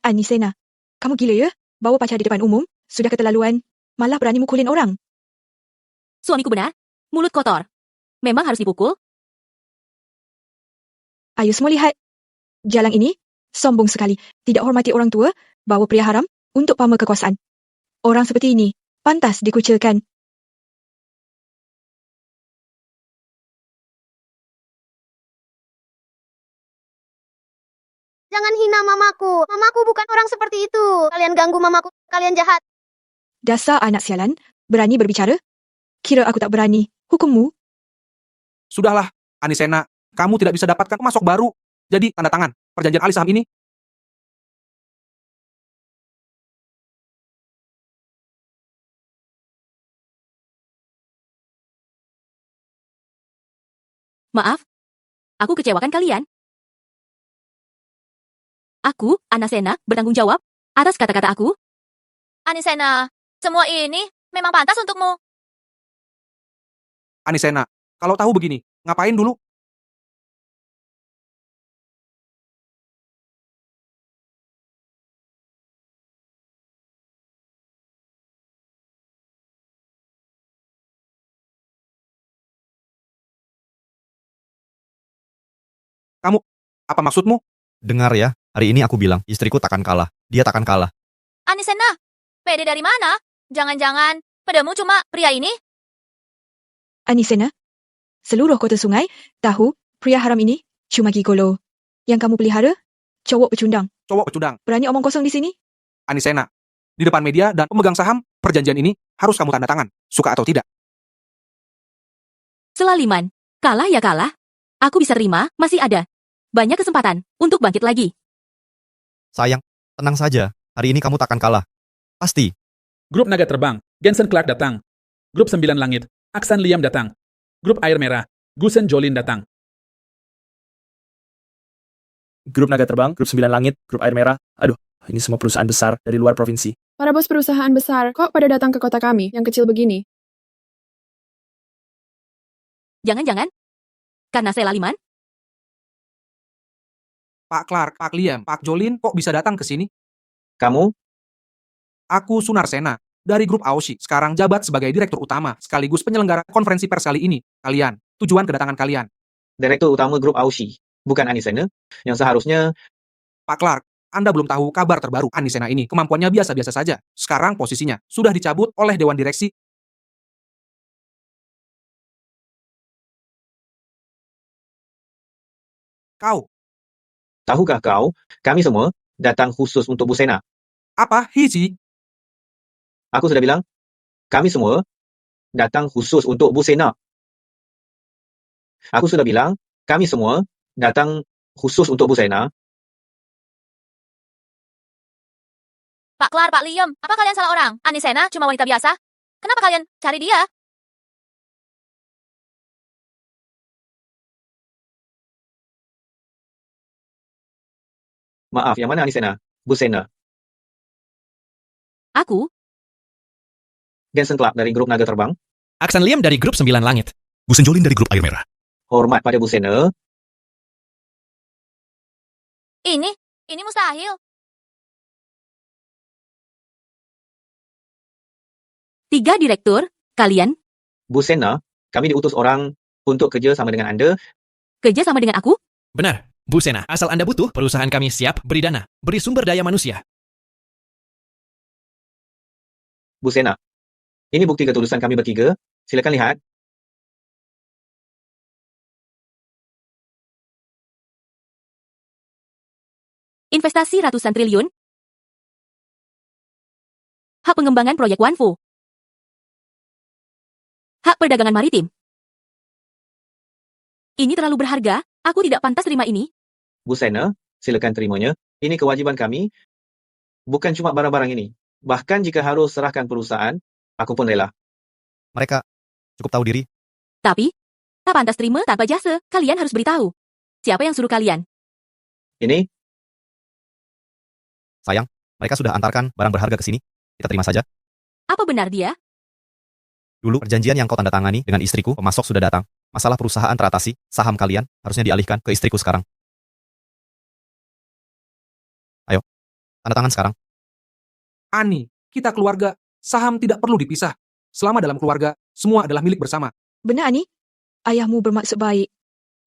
Anisena, kamu gila ya? Bawa pacar di depan umum? Sudah keterlaluan. Malah berani mukulin orang. Suamiku benar. Mulut kotor. Memang harus dipukul. Ayo semua lihat. Jalang ini sombong sekali. Tidak hormati orang tua, bawa pria haram untuk pamer kekuasaan. Orang seperti ini pantas dikucilkan. Jangan hina mamaku. Mamaku bukan orang seperti itu. Kalian ganggu mamaku. Kalian jahat. Dasar anak sialan, berani berbicara? Kira aku tak berani. Hukummu? Sudahlah, Anisena, kamu tidak bisa dapatkan pemasok baru. Jadi, tanda tangan perjanjian alih saham ini. Maaf, aku kecewakan kalian. Aku, Anisena, bertanggung jawab atas kata-kata aku. Anisena, semua ini memang pantas untukmu. Anisena, kalau tahu begini, ngapain dulu? Kamu, apa maksudmu? Dengar ya, hari ini aku bilang, istriku takkan kalah. Dia takkan kalah. Anisena, pede dari mana? Jangan-jangan padamu cuma pria ini? Anisena, seluruh kota sungai tahu pria haram ini cuma gigolo. Yang kamu pelihara, cowok pecundang. Cowok pecundang. Berani omong kosong di sini? Anisena, di depan media dan pemegang saham, perjanjian ini harus kamu tanda tangan, suka atau tidak. Selaliman, kalah ya kalah. Aku bisa terima, masih ada banyak kesempatan untuk bangkit lagi. Sayang, tenang saja. Hari ini kamu takkan kalah. Pasti. Grup Naga Terbang, Jensen Clark datang. Grup 9 Langit, Aksan Liam datang. Grup Air Merah, Gusen Jolin datang. Grup Naga Terbang, Grup 9 Langit, Grup Air Merah. Aduh, ini semua perusahaan besar dari luar provinsi. Para bos perusahaan besar, kok pada datang ke kota kami yang kecil begini? Jangan-jangan karena saya laliman? Pak Clark, Pak Liam, Pak Jolin, kok bisa datang ke sini? Kamu? Aku Sunarsena, dari grup Aoshi, sekarang jabat sebagai direktur utama, sekaligus penyelenggara konferensi pers kali ini. Kalian, tujuan kedatangan kalian. Direktur utama grup Aoshi, bukan Anisena, yang seharusnya... Pak Clark, Anda belum tahu kabar terbaru Anisena ini. Kemampuannya biasa-biasa saja. Sekarang posisinya sudah dicabut oleh Dewan Direksi. Kau. Tahukah kau, kami semua datang khusus untuk Bu Sena. Apa? Hiji? Aku sudah bilang, kami semua datang khusus untuk Bu Sena. Aku sudah bilang, kami semua datang khusus untuk Bu Sena. Pak Clark, Pak Liam, apa kalian salah orang? Anisena cuma wanita biasa. Kenapa kalian cari dia? Maaf, yang mana Anisena? Bu Sena. Aku? Jensen Clark dari grup Naga Terbang. Aksan Liam dari grup 9 Langit. Gusen Jolin dari grup Air Merah. Hormat pada Bu Sena. Ini mustahil. Tiga direktur, kalian? Bu Sena, kami diutus orang untuk kerja sama dengan Anda. Kerja sama dengan aku? Benar, Bu Sena. Asal Anda butuh, perusahaan kami siap beri dana, beri sumber daya manusia. Bu Sena, ini bukti ketulusan kami bertiga. Silakan lihat. Investasi ratusan triliun. Hak pengembangan proyek Wanfu. Hak perdagangan maritim. Ini terlalu berharga, aku tidak pantas terima ini. Bu Sena, silakan terimanya. Ini kewajiban kami. Bukan cuma barang-barang ini. Bahkan jika harus serahkan perusahaan, aku pun rela. Mereka cukup tahu diri. Tapi, tak pantas terima tanpa jasa, kalian harus beritahu. Siapa yang suruh kalian? Ini, Sayang, mereka sudah antarkan barang berharga ke sini. Kita terima saja. Apa benar dia? Dulu, perjanjian yang kau tanda tangani dengan istriku, pemasok sudah datang. Masalah perusahaan teratasi, saham kalian harusnya dialihkan ke istriku sekarang. Ayo, tanda tangan sekarang. Ani, kita keluarga, saham tidak perlu dipisah. Selama dalam keluarga, semua adalah milik bersama. Benar, Ani. Ayahmu bermaksud baik.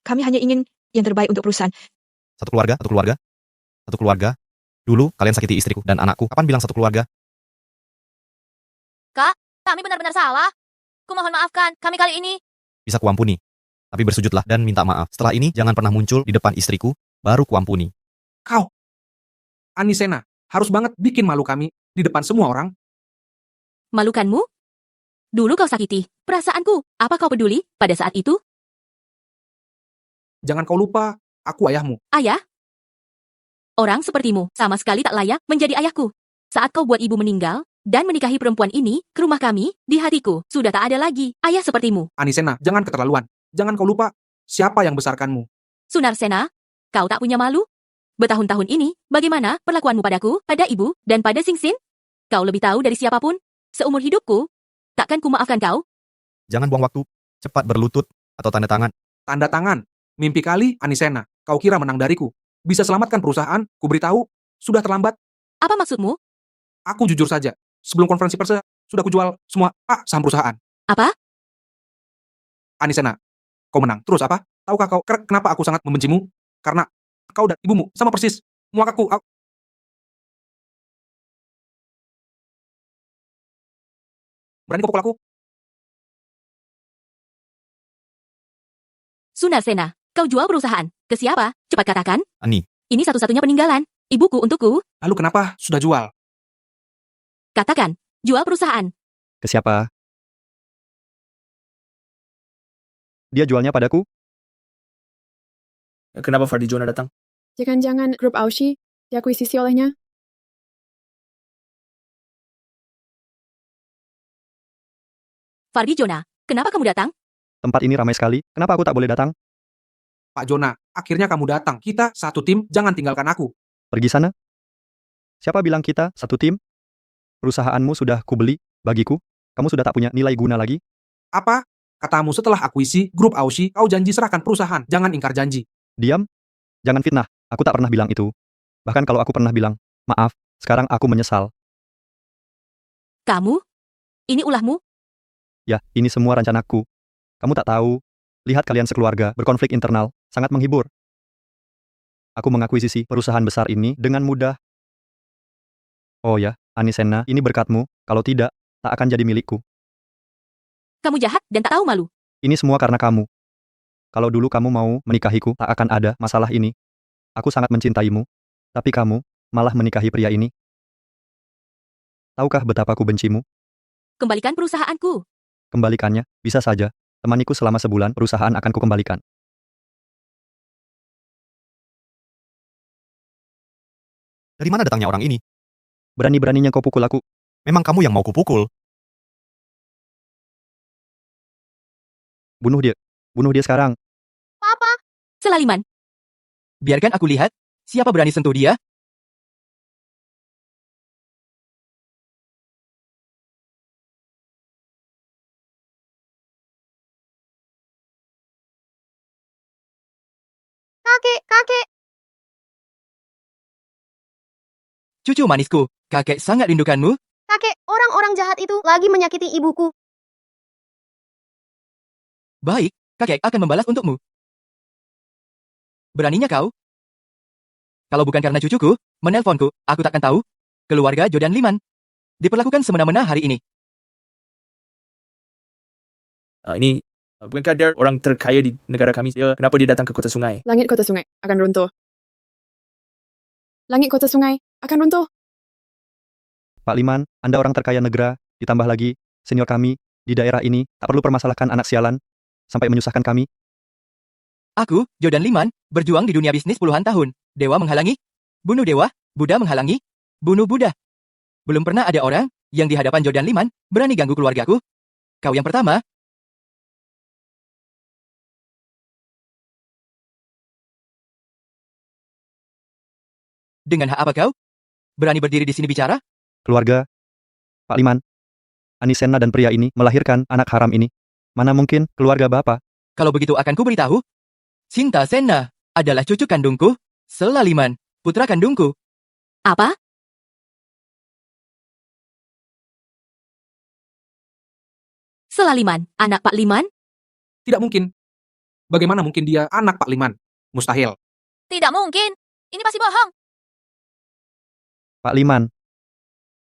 Kami hanya ingin yang terbaik untuk perusahaan. Satu keluarga, satu keluarga. Satu keluarga. Dulu, kalian sakiti istriku dan anakku. Kapan bilang satu keluarga? Kak, kami benar-benar salah. Kumohon maafkan kami kali ini. Bisa kuampuni. Tapi bersujudlah dan minta maaf. Setelah ini, jangan pernah muncul di depan istriku, baru kuampuni. Kau, Ani Sena, harus banget bikin malu kami di depan semua orang. Malukanmu? Dulu kau sakiti perasaanku. Apa kau peduli pada saat itu? Jangan kau lupa, aku ayahmu. Ayah? Orang sepertimu sama sekali tak layak menjadi ayahku. Saat kau buat ibu meninggal dan menikahi perempuan ini ke rumah kami, di hatiku sudah tak ada lagi ayah sepertimu. Ani Sena, jangan keterlaluan. Jangan kau lupa, siapa yang besarkanmu. Sunar Sena, kau tak punya malu? Bertahun-tahun ini, bagaimana perlakuanmu padaku, pada ibu, dan pada Singsin? Kau lebih tahu dari siapapun. Seumur hidupku, takkan ku maafkan kau. Jangan buang waktu. Cepat berlutut atau tanda tangan. Tanda tangan. Mimpi kali, Ani Sena. Kau kira menang dariku. Bisa selamatkan perusahaan, ku beritahu, sudah terlambat. Apa maksudmu? Aku jujur saja. Sebelum konferensi pers, sudah kujual semua saham perusahaan. Apa? Ani Sena, kau menang. Terus apa? Tahukah kau kenapa aku sangat membencimu? Karena kau dan ibumu sama persis. Muak aku. Berani kau pukul aku? Sunar Sena, kau jual perusahaan. Ke siapa? Cepat katakan. Ani. Ini satu-satunya peninggalan. Ibuku untukku. Lalu kenapa sudah jual? Katakan, jual perusahaan. Ke siapa? Dia jualnya padaku? Kenapa Fardijona datang? Jangan-jangan grup Aoshi diakuisisi olehnya? Fardijona, kenapa kamu datang? Tempat ini ramai sekali. Kenapa aku tak boleh datang? Pak Jona, akhirnya kamu datang. Kita satu tim, jangan tinggalkan aku. Pergi sana. Siapa bilang kita satu tim? Perusahaanmu sudah kubeli bagiku. Kamu sudah tak punya nilai guna lagi. Apa? Katamu setelah akuisi grup Aoshi, kau janji serahkan perusahaan. Jangan ingkar janji. Diam. Jangan fitnah. Aku tak pernah bilang itu. Bahkan kalau aku pernah bilang, maaf, sekarang aku menyesal. Kamu? Ini ulahmu? Ya, ini semua rencanaku. Kamu tak tahu. Lihat kalian sekeluarga berkonflik internal. Sangat menghibur. Aku mengakuisisi perusahaan besar ini dengan mudah. Oh ya, Ani Sena, ini berkatmu. Kalau tidak, tak akan jadi milikku. Kamu jahat dan tak tahu malu. Ini semua karena kamu. Kalau dulu kamu mau menikahiku, tak akan ada masalah ini. Aku sangat mencintaimu. Tapi kamu malah menikahi pria ini. Tahukah betapa aku bencimu? Kembalikan perusahaanku. Kembalikannya, bisa saja. Temaniku selama sebulan, perusahaan akan kukembalikan. Dari mana datangnya orang ini? Berani-beraninya kau pukul aku. Memang kamu yang mau kupukul. Bunuh dia. Bunuh dia sekarang. Papa! Selaliman. Biarkan aku lihat. Siapa berani sentuh dia? Kakek! Cucu manisku, kakek sangat rindukanmu. Kakek, orang-orang jahat itu lagi menyakiti ibuku. Baik, kakek akan membalas untukmu. Beraninya kau? Kalau bukan karena cucuku, menelponku, aku takkan tahu. Keluarga Jodan Liman. diperlakukan semena-mena hari ini. Bukankah dia orang terkaya di negara kami? Kenapa dia datang ke kota sungai? Langit kota sungai akan runtuh. Langit kota sungai akan runtuh. Pak Liman, Anda orang terkaya negara, ditambah lagi, senior kami, di daerah ini, tak perlu permasalahkan anak sialan, sampai menyusahkan kami. Aku, Jordan Liman, berjuang di dunia bisnis puluhan tahun. Dewa menghalangi, bunuh dewa, Buddha menghalangi, bunuh Buddha. Belum pernah ada orang yang di hadapan Jordan Liman berani ganggu keluargaku. Kau yang pertama. Dengan hak apa kau berani berdiri di sini bicara? Keluarga, Pak Liman, Anisena dan pria ini melahirkan anak haram ini. Mana mungkin keluarga Bapak? Kalau begitu akan ku beritahu. Sinta Sena adalah cucu kandungku, Sela Liman, putra kandungku. Apa? Sela Liman, anak Pak Liman? Tidak mungkin. Bagaimana mungkin dia anak Pak Liman? Mustahil. Tidak mungkin. Ini pasti bohong. Pak Liman,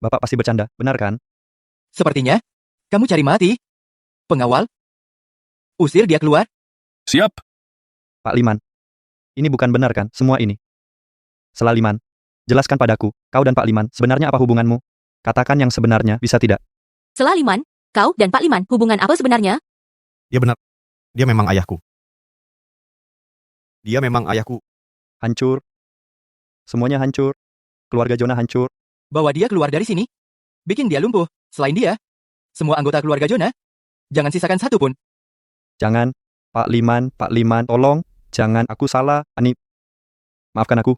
Bapak pasti bercanda, benar kan? Sepertinya, kamu cari mati. Pengawal, usir dia keluar. Siap. Pak Liman, ini bukan benar kan, semua ini? Sela Liman, jelaskan padaku, kau dan Pak Liman, sebenarnya apa hubunganmu? Katakan yang sebenarnya, bisa tidak? Sela Liman, kau dan Pak Liman, hubungan apa sebenarnya? Dia benar. Dia memang ayahku. Dia memang ayahku. Hancur. Semuanya hancur. Keluarga Jonah hancur. Bawa dia keluar dari sini. Bikin dia lumpuh. Selain dia, semua anggota keluarga Jonah, jangan sisakan satu pun. Jangan, Pak Liman, tolong, jangan, aku salah, Ani. Maafkan aku.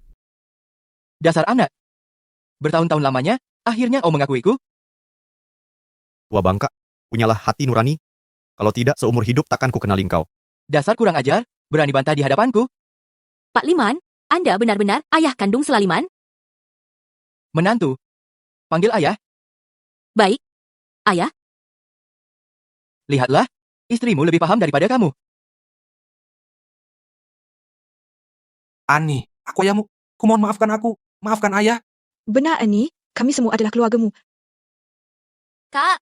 Dasar anak. Bertahun-tahun lamanya, akhirnya kau mengakuiku. Tua bangka, punyalah hati nurani. Kalau tidak, seumur hidup takkan ku kenali engkau. Dasar kurang ajar, berani bantah di hadapanku. Pak Liman, Anda benar-benar ayah kandung Sela Liman? Menantu. Panggil ayah. Baik. Ayah. Lihatlah, istrimu lebih paham daripada kamu. Ani, aku ayahmu. Kumohon maafkan aku. Maafkan ayah. Benar, Ani. Kami semua adalah keluargamu. Kak,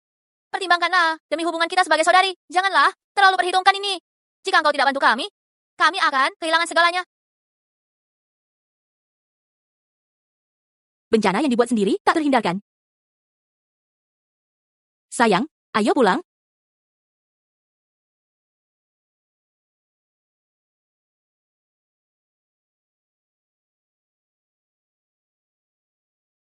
pertimbangkanlah. Demi hubungan kita sebagai saudari, janganlah terlalu perhitungkan ini. Jika engkau tidak bantu kami akan kehilangan segalanya. Bencana yang dibuat sendiri tak terhindarkan. Sayang, ayo pulang.